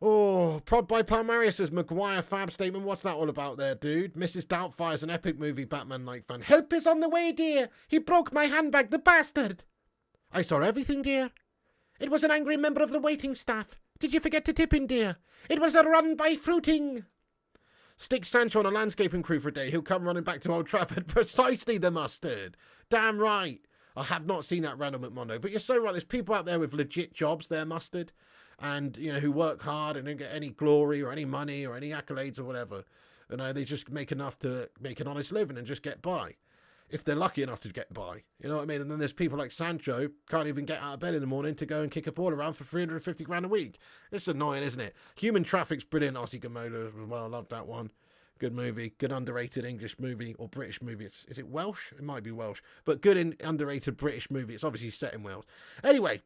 Oh, Prod by Palmaria says Maguire fab statement. What's that all about there, dude? Mrs. Doubtfire's an epic movie Batman Night fan. Help is on the way, dear. He broke my handbag, the bastard. I saw everything, dear. It was an angry member of the waiting staff. Did you forget to tip him, dear? It was a run by fruiting. Stick Sancho on a landscaping crew for a day. He'll come running back to Old Trafford. Precisely the mustard. Damn right. I have not seen that Randall McMondo. But you're so right. There's people out there with legit jobs there, mustard. And, you know, who work hard and don't get any glory or any money or any accolades or whatever. You know, they just make enough to make an honest living and just get by. If they're lucky enough to get by. You know what I mean? And then there's people like Sancho, can't even get out of bed in the morning to go and kick a ball around for 350 grand a week. It's annoying, isn't it? Human Traffic's brilliant. Ossie Gamola as well. I love that one. Good movie. Good underrated English movie or British movie. Is it Welsh? It might be Welsh. But good underrated British movie. It's obviously set in Wales. Anyway,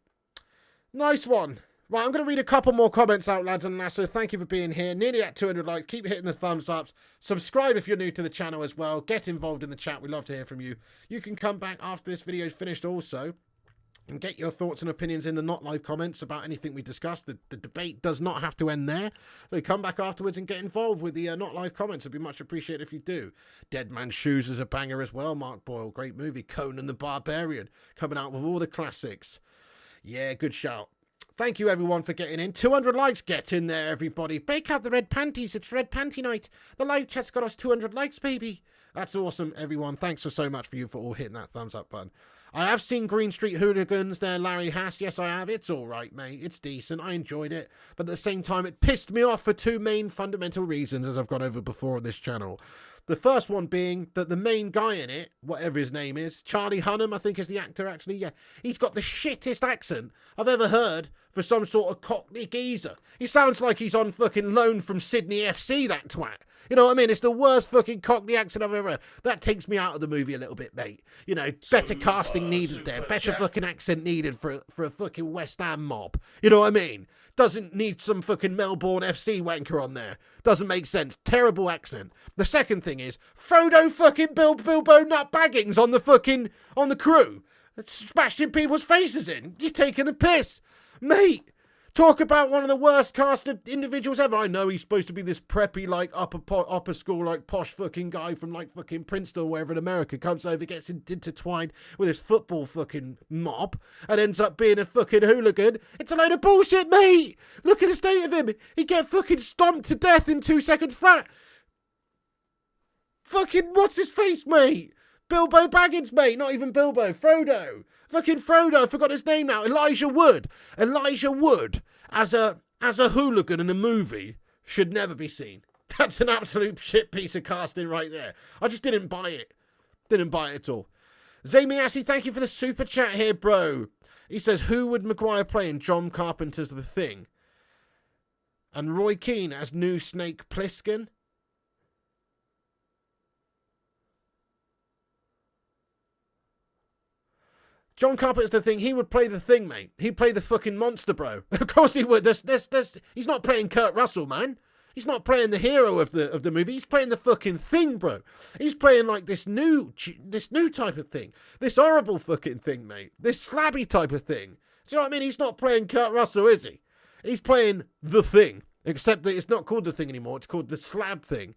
nice one. Right, I'm going to read a couple more comments out, lads and lasses. Thank you for being here. Nearly at 200 likes. Keep hitting the thumbs ups. Subscribe if you're new to the channel as well. Get involved in the chat. We'd love to hear from you. You can come back after this video is finished also and get your thoughts and opinions in the not live comments about anything we discussed. The debate does not have to end there. So come back afterwards and get involved with the not live comments. It'd be much appreciated if you do. Dead Man's Shoes is a banger as well. Mark Boyle, great movie. Conan the Barbarian, coming out with all the classics. Yeah, good shout. Thank you, everyone, for getting in. 200 likes. Get in there, everybody. Break out the red panties. It's Red Panty Night. The live chat's got us 200 likes, baby. That's awesome, everyone. Thanks so much for you for all hitting that thumbs up button. I have seen Green Street Hooligans there, Larry Hass. Yes, I have. It's all right, mate. It's decent. I enjoyed it. But at the same time, it pissed me off for two main fundamental reasons, as I've gone over before on this channel. The first one being that the main guy in it, whatever his name is, Charlie Hunnam, I think is the actor actually, yeah. He's got the shittest accent I've ever heard for some sort of cockney geezer. He sounds like he's on fucking loan from Sydney FC, that twat. You know what I mean? It's the worst fucking cockney accent I've ever heard. That takes me out of the movie a little bit, mate. You know, better casting needed there. Better fucking accent needed for a fucking West Ham mob. You know what I mean? Doesn't need some fucking Melbourne FC wanker on there. Doesn't make sense. Terrible accent. The second thing is, Frodo fucking Bilbo Nut Baggins on the crew. Smashing people's faces in. You're taking the piss. Mate, talk about one of the worst casted individuals ever. I know he's supposed to be this preppy, like, upper school, like, posh fucking guy from, like, fucking Princeton or wherever in America, comes over, gets intertwined with his football fucking mob, and ends up being a fucking hooligan. It's a load of bullshit, mate! Look at the state of him! He'd get fucking stomped to death in 2 seconds flat! Fucking, what's his face, mate? Bilbo Baggins, mate, not even Bilbo, Frodo. Fucking Frodo, I forgot his name now. Elijah Wood as a hooligan in a movie should never be seen. That's an absolute shit piece of casting right there. I just didn't buy it. Didn't buy it at all. Zamiassi, thank you for the super chat here, bro. He says, who would Maguire play in John Carpenter's The Thing? And Roy Keane as new Snake Plissken? John Carpenter's The Thing, he would play The Thing, mate. He'd play the fucking monster, bro. Of course he would. He's not playing Kurt Russell, man. He's not playing the hero of the movie. He's playing the fucking Thing, bro. He's playing like this new type of thing. This horrible fucking thing, mate. This slabby type of thing. Do you know what I mean? He's not playing Kurt Russell, is he? He's playing The Thing. Except that it's not called The Thing anymore. It's called the Slab Thing.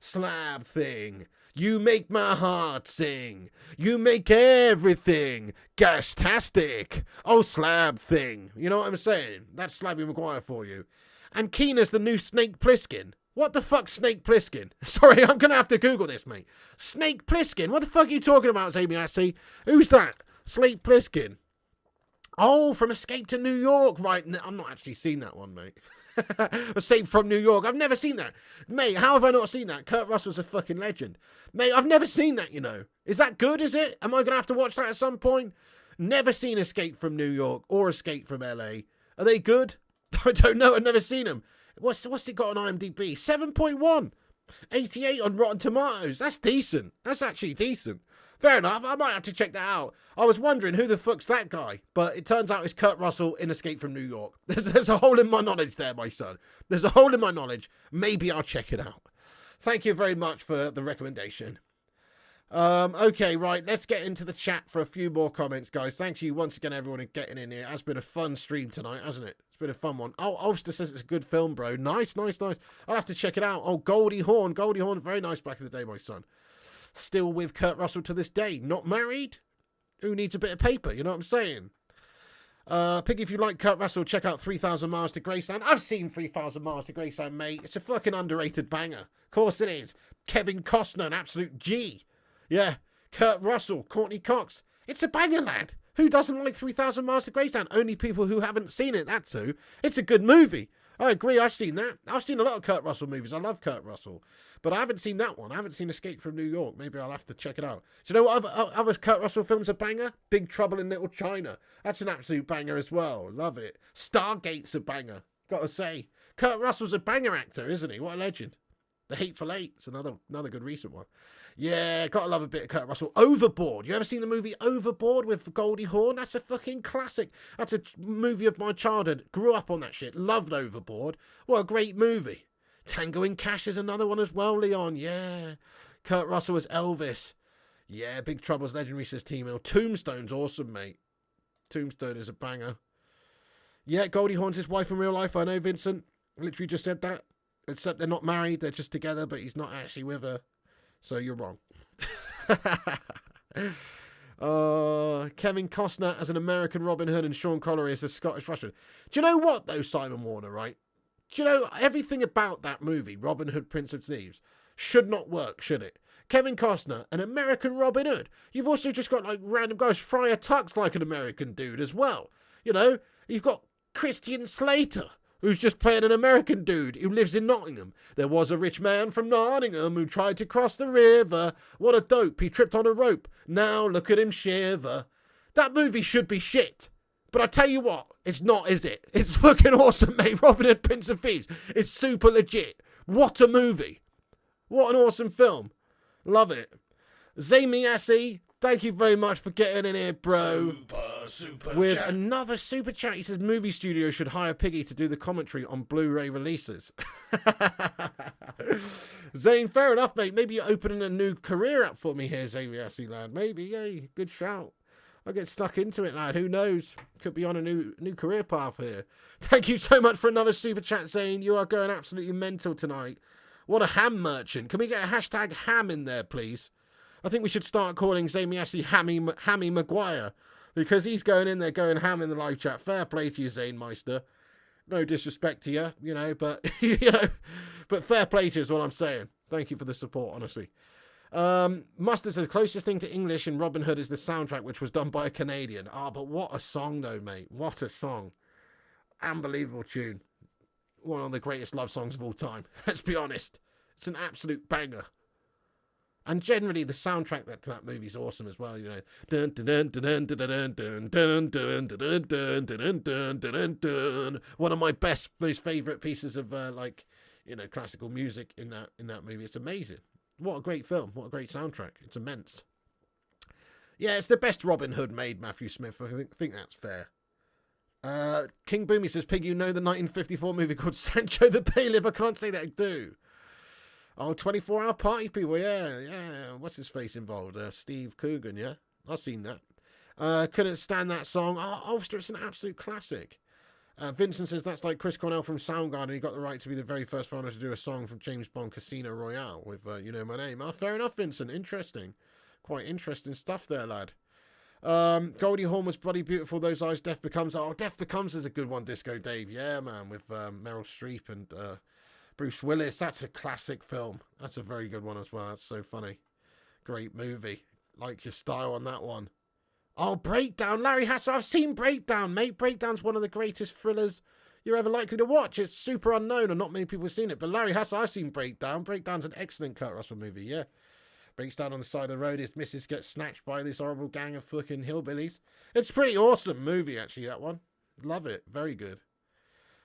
Slab Thing. You make my heart sing. You make everything gastastic. Oh, Slab Thing. You know what I'm saying? That's Slabby Maguire for you. And Keane is the new Snake Plissken. What the fuck, Snake Plissken? Sorry, I'm going to have to Google this, mate. Snake Plissken? What the fuck are you talking about, Amy? Who's that? Snake Plissken. Oh, from Escape to New York. Right, I'm not actually seen that one, mate. Escape from New York. I've never seen that. Mate, how have I not seen that? Kurt Russell's a fucking legend. Mate, I've never seen that, you know. Is that good, is it? Am I going to have to watch that at some point? Never seen Escape from New York or Escape from LA. Are they good? I don't know. I've never seen them. What's it got on IMDb? 7.1. 88 on Rotten Tomatoes. That's decent. That's actually decent. Fair enough. I might have to check that out. I was wondering who the fuck's that guy, but it turns out it's Kurt Russell in Escape from New York. There's a hole in my knowledge there, my son. There's a hole in my knowledge. Maybe I'll check it out. Thank you very much for the recommendation. Okay, right. Let's get into the chat for a few more comments, guys. Thank you once again, everyone, for getting in here. It has been a fun stream tonight, hasn't it? It's been a fun one. Oh, Ulster says it's a good film, bro. Nice. I'll have to check it out. Oh, Goldie Hawn, very nice back in the day, my son. Still with Kurt Russell to this day. Not married? Who needs a bit of paper? You know what I'm saying? Piggy, if you like Kurt Russell, check out 3,000 Miles to Graceland. I've seen 3,000 Miles to Graceland, mate. It's a fucking underrated banger. Of course it is. Kevin Costner, an absolute G. Yeah. Kurt Russell, Courtney Cox. It's a banger, lad. Who doesn't like 3,000 Miles to Graceland? Only people who haven't seen it, that's who. It's a good movie. I agree, I've seen that. I've seen a lot of Kurt Russell movies. I love Kurt Russell. But I haven't seen that one. I haven't seen Escape from New York. Maybe I'll have to check it out. Do you know what other Kurt Russell films are banger? Big Trouble in Little China. That's an absolute banger as well. Love it. Stargate's a banger. Gotta say. Kurt Russell's a banger actor, isn't he? What a legend. The Hateful Eight's another good recent one. Yeah, gotta love a bit of Kurt Russell. Overboard. You ever seen the movie Overboard with Goldie Hawn? That's a fucking classic. That's a movie of my childhood. Grew up on that shit. Loved Overboard. What a great movie. Tango and Cash is another one as well, Leon. Yeah. Kurt Russell as Elvis. Yeah, Big Trouble's legendary, says T-Mill. Tombstone's awesome, mate. Tombstone is a banger. Yeah, Goldie Hawn's his wife in real life. I know, Vincent. Literally just said that. Except they're not married. They're just together, but he's not actually with her. So you're wrong. Kevin Costner as an American Robin Hood and Sean Connery as a Scottish Russian. Do you know what, though, Simon Warner, right? Do you know everything about that movie, Robin Hood, Prince of Thieves, should not work, should it? Kevin Costner, an American Robin Hood. You've also just got, like, random guys. Friar Tuck's like an American dude as well. You know, you've got Christian Slater, who's just playing an American dude who lives in Nottingham. There was a rich man from Nottingham who tried to cross the river. What a dope. He tripped on a rope. Now look at him shiver. That movie should be shit. But I tell you what, it's not, is it? It's fucking awesome, mate. Robin Hood, Prince of Thieves. It's super legit. What a movie. What an awesome film. Love it. Zamiassi, thank you very much for getting in here, bro. Super with chat. Another super chat. He says movie studios should hire Piggy to do the commentary on Blu-ray releases. Zane, fair enough, mate. Maybe you're opening a new career up for me here, Zamiassi, lad. Maybe, yeah. Good shout. I'll get stuck into it, lad. Who knows? Could be on a new career path here. Thank you so much for another super chat, Zane. You are going absolutely mental tonight. What a ham merchant. Can we get a hashtag ham in there, please? I think we should start calling Zamiassi Hammy Maguire, because he's going in there going ham in the live chat. Fair play to you, Zane Meister. No disrespect to you, you know, but but fair play to you is what I'm saying. Thank you for the support, honestly. Mustard says closest thing to English in Robin Hood is the soundtrack, which was done by a Canadian. But what a song though, mate. What a song. Unbelievable tune. One of the greatest love songs of all time. Let's be honest. It's an absolute banger. And generally, the soundtrack to that movie is awesome as well. You know, dun dun dun dun dun dun dun dun dun dun dun dun dun dun dun. One of my best, most favourite pieces of classical music in that movie. It's amazing. What a great film. What a great soundtrack. It's immense. Yeah, it's the best Robin Hood made, Matthew Smith. I think that's fair. King Boomy says, Pig, you know the 1954 movie called Sancho the Bailiff? I can't say that I do. Oh, 24-hour party people, yeah. What's his face involved? Steve Coogan, yeah? I've seen that. Couldn't stand that song. Oh, Ulster, it's an absolute classic. Vincent says that's like Chris Cornell from Soundgarden. He got the right to be the very first foreigner to do a song from James Bond Casino Royale with You Know My Name. Oh, fair enough, Vincent. Interesting. Quite interesting stuff there, lad. Goldie Hawn was bloody beautiful. Those eyes. Death Becomes. Oh, Death Becomes is a good one, Disco Dave. Yeah, man, with Meryl Streep and Bruce Willis. That's a classic film. That's a very good one as well. That's so funny. Great movie. Like your style on that one. Oh, Breakdown. Larry Hasser. I've seen Breakdown, mate. Breakdown's one of the greatest thrillers you're ever likely to watch. It's super unknown and not many people have seen it. But Larry Hasser, I've seen Breakdown. Breakdown's an excellent Kurt Russell movie, yeah. Breaks down on the side of the road. His missus gets snatched by this horrible gang of fucking hillbillies. It's a pretty awesome movie, actually, that one. Love it. Very good.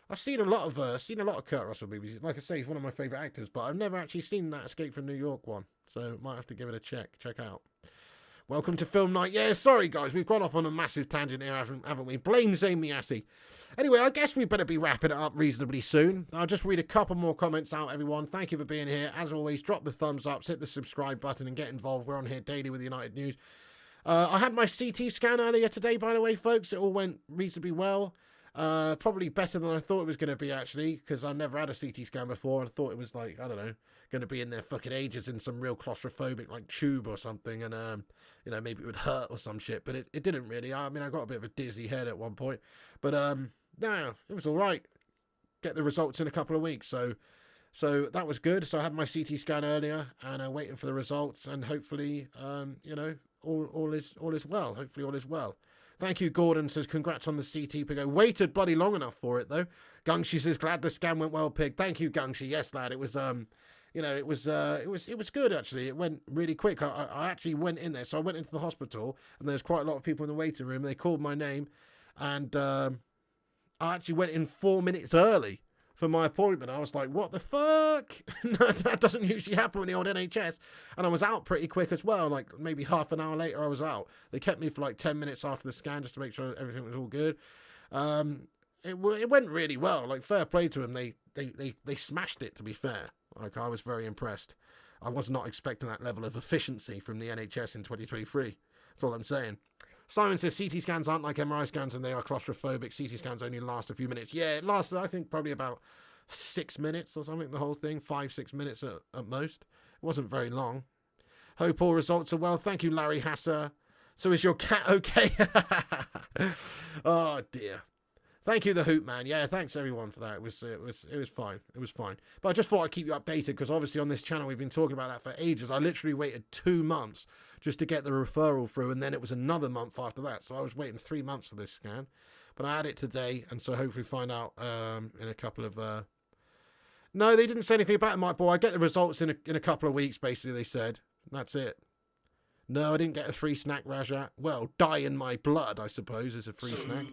I've seen a lot of Kurt Russell movies. Like I say, he's one of my favourite actors, but I've never actually seen that Escape from New York one. So might have to give it a check out. Welcome to Film Night. Yeah, sorry guys, we've gone off on a massive tangent here, haven't we? Blame Zayn Miassi. Anyway, I guess we better be wrapping it up reasonably soon. I'll just read a couple more comments out, everyone. Thank you for being here. As always, drop the thumbs up, hit the subscribe button and get involved. We're on here daily with United News. I had my CT scan earlier today, by the way, folks. It all went reasonably well. Probably better than I thought it was going to be, actually, because I never had a CT scan before. I thought it was like, I don't know, going to be in there fucking ages in some real claustrophobic like tube or something, and maybe it would hurt or some shit, but it didn't really. I mean, I got a bit of a dizzy head at one point, but no, it was all right. Get the results in a couple of weeks, so that was good. So I had my CT scan earlier, and I'm waiting for the results, and hopefully all is well. Hopefully all is well. Thank you, Gordon says, congrats on the CT, Pig. I waited bloody long enough for it, though. Gungshi says, glad the scan went well, Pig. Thank you, Gungshi. Yes, lad, it was it was good, actually. It went really quick. I actually went in there. So I went into the hospital, and there's quite a lot of people in the waiting room. They called my name, and I actually went in 4 minutes early for my appointment. I was like, what the fuck? That doesn't usually happen in the old NHS. And I was out pretty quick as well. Like maybe half an hour later, I was out. They kept me for like 10 minutes after the scan just to make sure everything was all good. It went really well. Like, fair play to them. They smashed it, to be fair. Like, I was very impressed. I was not expecting that level of efficiency from the NHS in 2023. That's all I'm saying. Simon says CT scans aren't like MRI scans and they are claustrophobic. CT scans only last a few minutes. Yeah, it lasted, I think, probably about 6 minutes or something, the whole thing. 5-6 minutes at most. It wasn't very long. Hope all results are well. Thank you, Larry Hasser. So is your cat okay? Oh, dear. Thank you, the Hoot Man. Yeah, thanks everyone for that. It was fine. It was fine. But I just thought I'd keep you updated because obviously on this channel we've been talking about that for ages. I literally waited 2 months just to get the referral through, and then it was another month after that. So I was waiting 3 months for this scan. But I had it today, and so hopefully find out in a couple of... No, they didn't say anything about it, Mike Boy. I get the results in a couple of weeks, basically, they said. That's it. No, I didn't get a free snack, Rajat. Well, die in my blood, I suppose, is a free snack.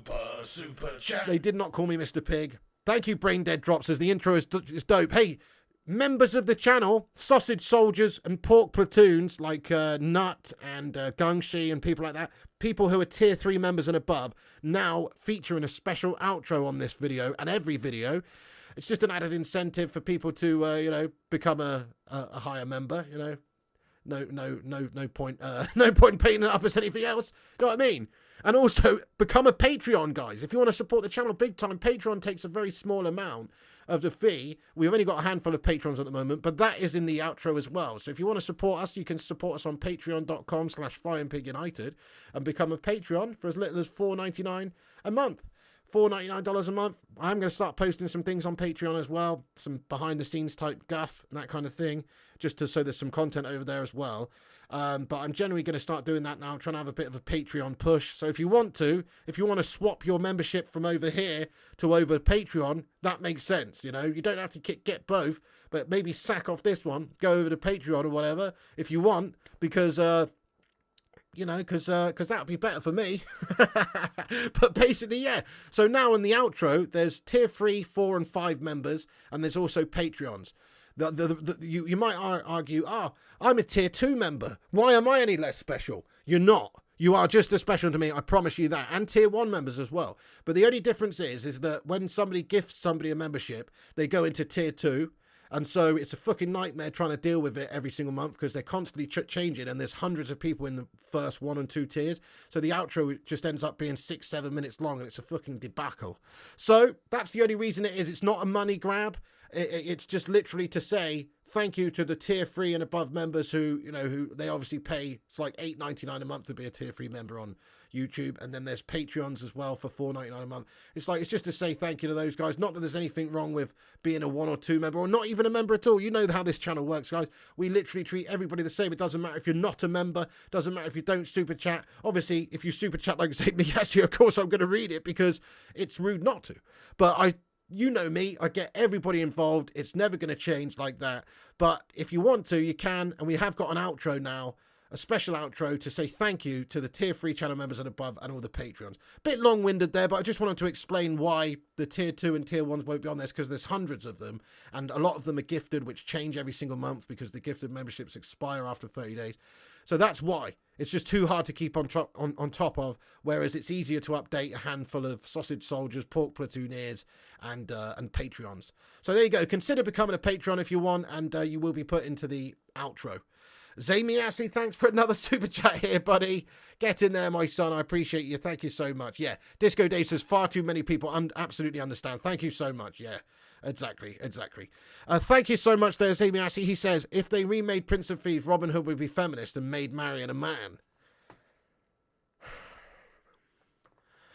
Super chat. They did not call me Mr. Pig. Thank you, Brain Dead Drops, as the intro is dope. Hey, members of the channel, sausage soldiers and pork platoons like Nut and Gungshi and people like that, people who are tier 3 members and above, now feature in a special outro on this video and every video. It's just an added incentive for people to, become a higher member, No point. No point painting it up as anything else. You know what I mean? And also become a Patreon, guys. If you want to support the channel big time, Patreon takes a very small amount of the fee. We've only got a handful of patrons at the moment, but that is in the outro as well. So if you want to support us, you can support us on patreon.com/FlyingPigUnited and become a Patreon for as little as $4.99 a month. $4.99 a month. I'm going to start posting some things on Patreon as well, some behind the scenes type guff and that kind of thing, so there's some content over there as well. But I'm generally going to start doing that now. I'm trying to have a bit of a Patreon push. So if you want to swap your membership from over here to over Patreon, that makes sense. You know, you don't have to get both, but maybe sack off this one, go over to Patreon or whatever if you want, because because that would be better for me. But basically, yeah. So now in the outro, there's tier 3, 4, and 5 members, and there's also Patreons. You might argue, I'm a tier 2 member. Why am I any less special? You're not. You are just as special to me, I promise you that. And tier 1 members as well. But the only difference is that when somebody gifts somebody a membership, they go into tier 2. And so it's a fucking nightmare trying to deal with it every single month because they're constantly changing and there's hundreds of people in the first 1 and 2 tiers. So the outro just ends up being 6-7 minutes long and it's a fucking debacle. So that's the only reason it is. It's not a money grab. It's just literally to say thank you to the tier 3 and above members who they obviously pay. It's like $8.99 a month to be a tier 3 member on YouTube, and then there's Patreons as well for $4.99 a month. It's just to say thank you to those guys. Not that there's anything wrong with being a 1 or 2 member, or not even a member at all. You know how this channel works, guys. We literally treat everybody the same. It doesn't matter if you're not a member. Doesn't matter if you don't super chat. Obviously, if you super chat like say me, yes, of course I'm going to read it because it's rude not to. But you know me, I get everybody involved. It's never going to change like that. But if you want to, you can. And we have got an outro now, a special outro to say thank you to the tier 3 channel members and above and all the Patreons. Bit long-winded there, but I just wanted to explain why the tier 2 and tier 1s won't be on this, because there's hundreds of them. And a lot of them are gifted, which change every single month because the gifted memberships expire after 30 days. So that's why. It's just too hard to keep on top of, whereas it's easier to update a handful of sausage soldiers, pork platooniers, and Patreons. So there you go. Consider becoming a Patreon if you want, and you will be put into the outro. Zamiasi, thanks for another super chat here, buddy. Get in there, my son. I appreciate you. Thank you so much. Yeah, Disco Dave says far too many people absolutely understand. Thank you so much. Yeah, exactly. Thank you so much there, Zamiasi. He says, if they remade Prince of Thieves, Robin Hood would be feminist and made Marion a man.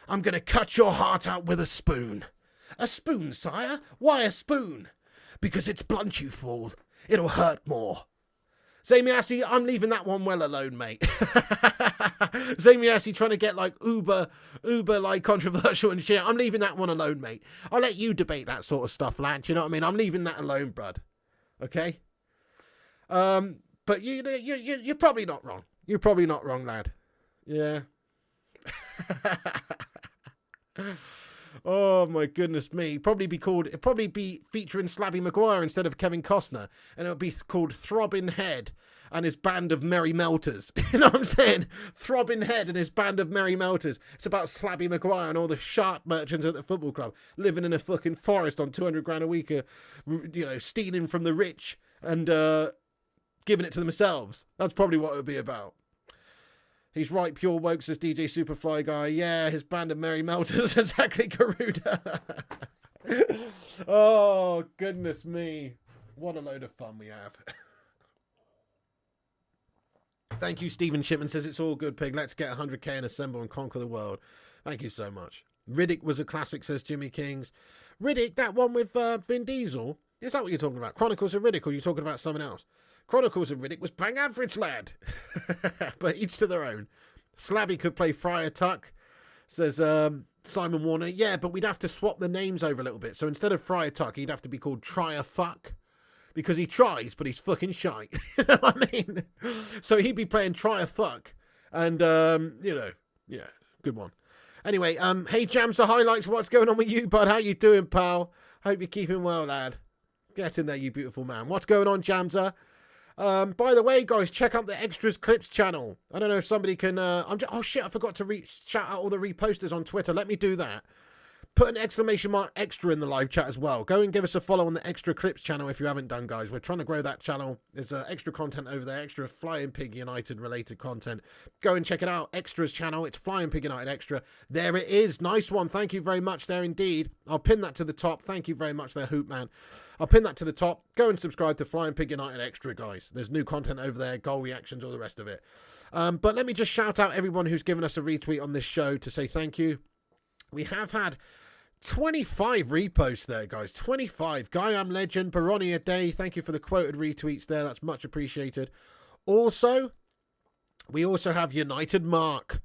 I'm going to cut your heart out with a spoon. A spoon, sire? Why a spoon? Because it's blunt, you fool. It'll hurt more. Zamiasi, I'm leaving that one well alone, mate. Zamiasi trying to get like uber like controversial and shit. I'm leaving that one alone, mate. I'll let you debate that sort of stuff, lad. You know what I mean? I'm leaving that alone, brud. Okay? But you're probably not wrong. You're probably not wrong, lad. Yeah. Oh my goodness me. It'd probably be featuring Slabby Maguire instead of Kevin Costner, and it would be called Throbbing Head and his band of merry melters. You know what I'm saying? Throbbing Head and his band of merry melters. It's about Slabby Maguire and all the sharp merchants at the football club living in a fucking forest on 200 grand a week, stealing from the rich and giving it to themselves. That's probably what it would be about. He's right, pure woke, says DJ Superfly guy. Yeah, his band of merry melters. Exactly, Garuda. Oh, goodness me. What a load of fun we have. Thank you, Stephen Shipman says, it's all good, pig. Let's get 100k and assemble and conquer the world. Thank you so much. Riddick was a classic, says Jimmy Kings. Riddick, that one with Vin Diesel? Is that what you're talking about? Chronicles of Riddick, or are you talking about something else? Chronicles of Riddick was bang average, lad. But each to their own. Slabby could play Friar Tuck, says Simon Warner. Yeah, but we'd have to swap the names over a little bit. So instead of Friar Tuck, he'd have to be called Try a Fuck. Because he tries, but he's fucking shy. You know what I mean? So he'd be playing Try a Fuck. And, yeah, good one. Anyway, hey, Jams, the highlights. What's going on with you, bud? How you doing, pal? Hope you're keeping well, lad. Get in there, you beautiful man. What's going on, Jamsa? By the way, guys, check out the Extras Clips channel. I don't know if somebody can... oh, shit, I forgot to shout out all the reposters on Twitter. Let me do that. Put an exclamation mark extra in the live chat as well. Go and give us a follow on the Extra Clips channel if you haven't done, guys. We're trying to grow that channel. There's extra content over there, extra Flying Pig United related content. Go and check it out. Extras channel. It's Flying Pig United Extra. There it is. Nice one. Thank you very much there indeed. I'll pin that to the top. Thank you very much there, Hoop Man. I'll pin that to the top. Go and subscribe to Flying Pig United Extra, guys. There's new content over there, goal reactions, all the rest of it. But let me just shout out everyone who's given us a retweet on this show to say thank you. We have had 25 reposts there, guys. 25. Guy Am Legend, Baroni a Day. Thank you for the quoted retweets there. That's much appreciated. Also, we also have United Mark,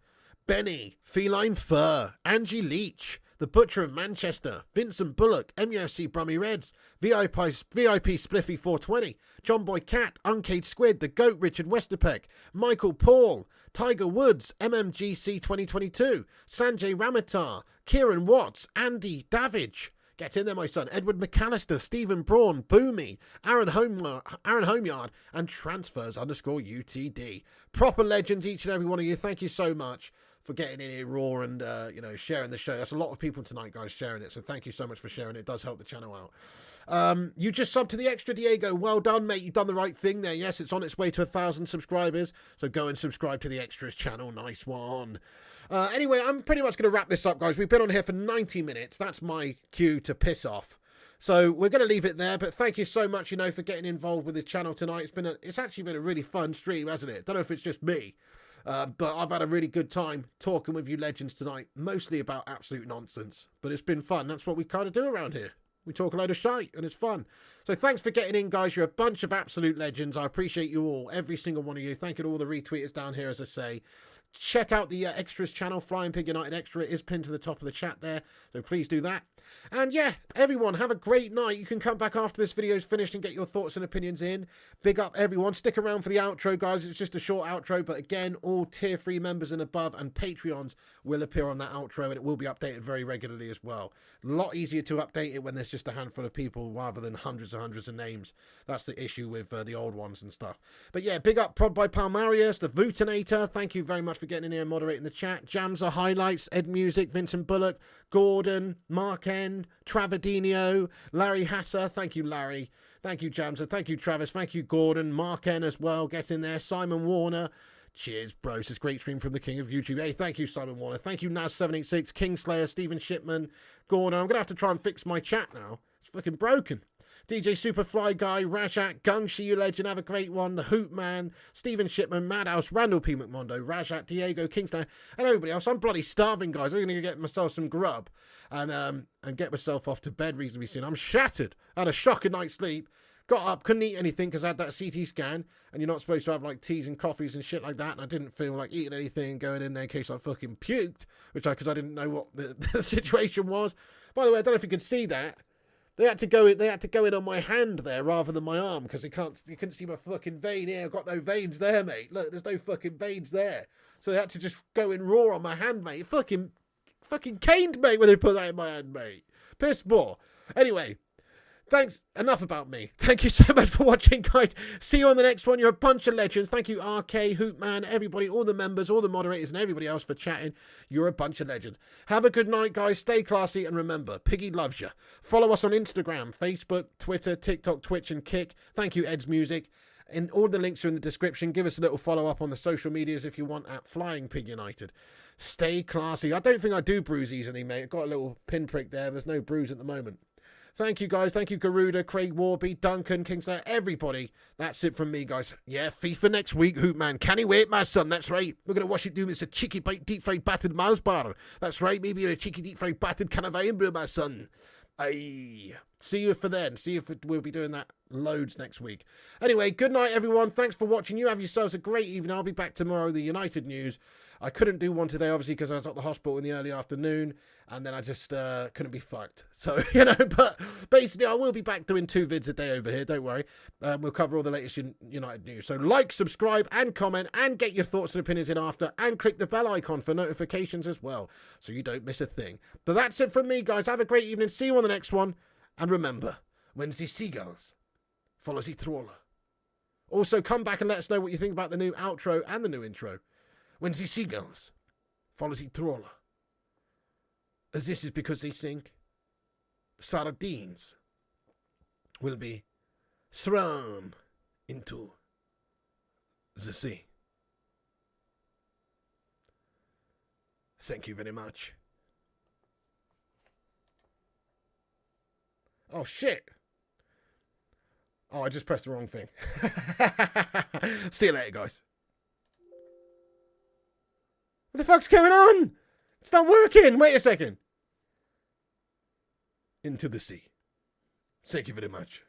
Benny, Feline Fur, Angie Leach, The Butcher of Manchester, Vincent Bullock, MUFC Brummy Reds, VIP Spliffy 420, John Boy Cat, Uncaged Squid, The Goat Richard Westerpeck, Michael Paul, Tiger Woods, MMGC 2022, Sanjay Ramatar, Kieran Watts, Andy Davidge. Get in there, my son. Edward McAllister, Stephen Braun, Boomy, Aaron Homeyard, and transfers_UTD. Proper legends, each and every one of you. Thank you so much for getting in here raw and, sharing the show. That's a lot of people tonight, guys, sharing it. So thank you so much for sharing it. It does help the channel out. You just subbed to the extra, Diego. Well done, mate. You've done the right thing there. Yes, it's on its way to 1,000 subscribers. So go and subscribe to the extras channel. Nice one. Anyway, I'm pretty much going to wrap this up, guys. We've been on here for 90 minutes. That's my cue to piss off. So we're going to leave it there. But thank you so much, for getting involved with the channel tonight. It's actually been a really fun stream, hasn't it? Don't know if it's just me. But I've had a really good time talking with you legends tonight. Mostly about absolute nonsense. But it's been fun. That's what we kind of do around here. We talk a load of shite and it's fun. So thanks for getting in, guys. You're a bunch of absolute legends. I appreciate you all, every single one of you. Thank you to all the retweeters down here, as I say. Check out the extras channel, Flying Pig United Extra. It is pinned to the top of the chat there, so please do that. And yeah, everyone, have a great night. You can come back after this video is finished and get your thoughts and opinions in. Big up, everyone. Stick around for the outro, guys. It's just a short outro, but again, all tier 3 members and above and Patreons will appear on that outro, and it will be updated very regularly as well. A lot easier to update it when there's just a handful of people rather than hundreds and hundreds of names. That's the issue with the old ones and stuff. But yeah, big up Prod by Palmarius, the Vutinator. Thank you very much for getting in here and moderating the chat. Jamza Highlights, Ed Music, Vincent Bullock, Gordon, Mark N, Travadinho, Larry Hasser. Thank you, Larry. Thank you, Jamza. Thank you, Travis. Thank you, Gordon. Mark N as well. Get in there. Simon Warner. Cheers, bros. It's a great stream from the king of YouTube. Hey, thank you, Simon Warner. Thank you, Naz786, Kingslayer, Stephen Shipman, Gordon. I'm going to have to try and fix my chat now. It's fucking broken. DJ Superfly Guy, Rajat, Gungshi, you legend, have a great one. The Hoot Man, Stephen Shipman, Madhouse, Randall P. McMondo, Rajat, Diego, Kingslayer, and everybody else. I'm bloody starving, guys. I'm going to get myself some grub and get myself off to bed reasonably soon. I'm shattered. I had a shocking night's sleep. Got up, couldn't eat anything because I had that CT scan, and you're not supposed to have like teas and coffees and shit like that, and I didn't feel like eating anything going in there in case I fucking puked, because I didn't know what the situation was. By the way, I don't know if you can see that. They had to go in on my hand there rather than my arm because you couldn't see my fucking vein here. I've got no veins there, mate. Look, there's no fucking veins there. So they had to just go in raw on my hand, mate. It fucking caned, mate, when they put that in my hand, mate. Piss poor. Anyway. Thanks. Enough about me. Thank you so much for watching, guys. See you on the next one. You're a bunch of legends. Thank you, RK, Hootman, everybody, all the members, all the moderators, and everybody else for chatting. You're a bunch of legends. Have a good night, guys. Stay classy, and remember, Piggy loves you. Follow us on Instagram, Facebook, Twitter, TikTok, Twitch, and Kick. Thank you, Ed's Music. And all the links are in the description. Give us a little follow-up on the social medias if you want at Flying Pig United. Stay classy. I don't think I do bruise easily, mate. I've got a little pinprick there. There's no bruise at the moment. Thank you, guys. Thank you, Garuda, Craig Warby, Duncan, Kingslayer, everybody. That's it from me, guys. Yeah, FIFA next week, Hootman. Can he wait, my son? That's right. We're going to watch it do Mr. Cheeky Bite Deep Fried Battered Mars Bar. That's right. Maybe a cheeky deep fried battered can of iron brew, my son. Aye. See you for then. See if we'll be doing that loads next week. Anyway, good night, everyone. Thanks for watching. You have yourselves a great evening. I'll be back tomorrow with the United news. I couldn't do one today, obviously, because I was at the hospital in the early afternoon, and then I just couldn't be fucked. So, but basically, I will be back doing 2 vids a day over here, don't worry. We'll cover all the latest United news. So, like, subscribe, and comment, and get your thoughts and opinions in after, and click the bell icon for notifications as well, so you don't miss a thing. But that's it from me, guys. Have a great evening. See you on the next one. And remember, when the seagulls follow the trawler. Also, come back and let us know what you think about the new outro and the new intro. When the seagulls follow the trawler. As this is because they think sardines will be thrown into the sea. Thank you very much. Oh, shit. Oh, I just pressed the wrong thing. See you later, guys. What the fuck's going on? It's not working. Wait a second. into the sea. Thank you very much.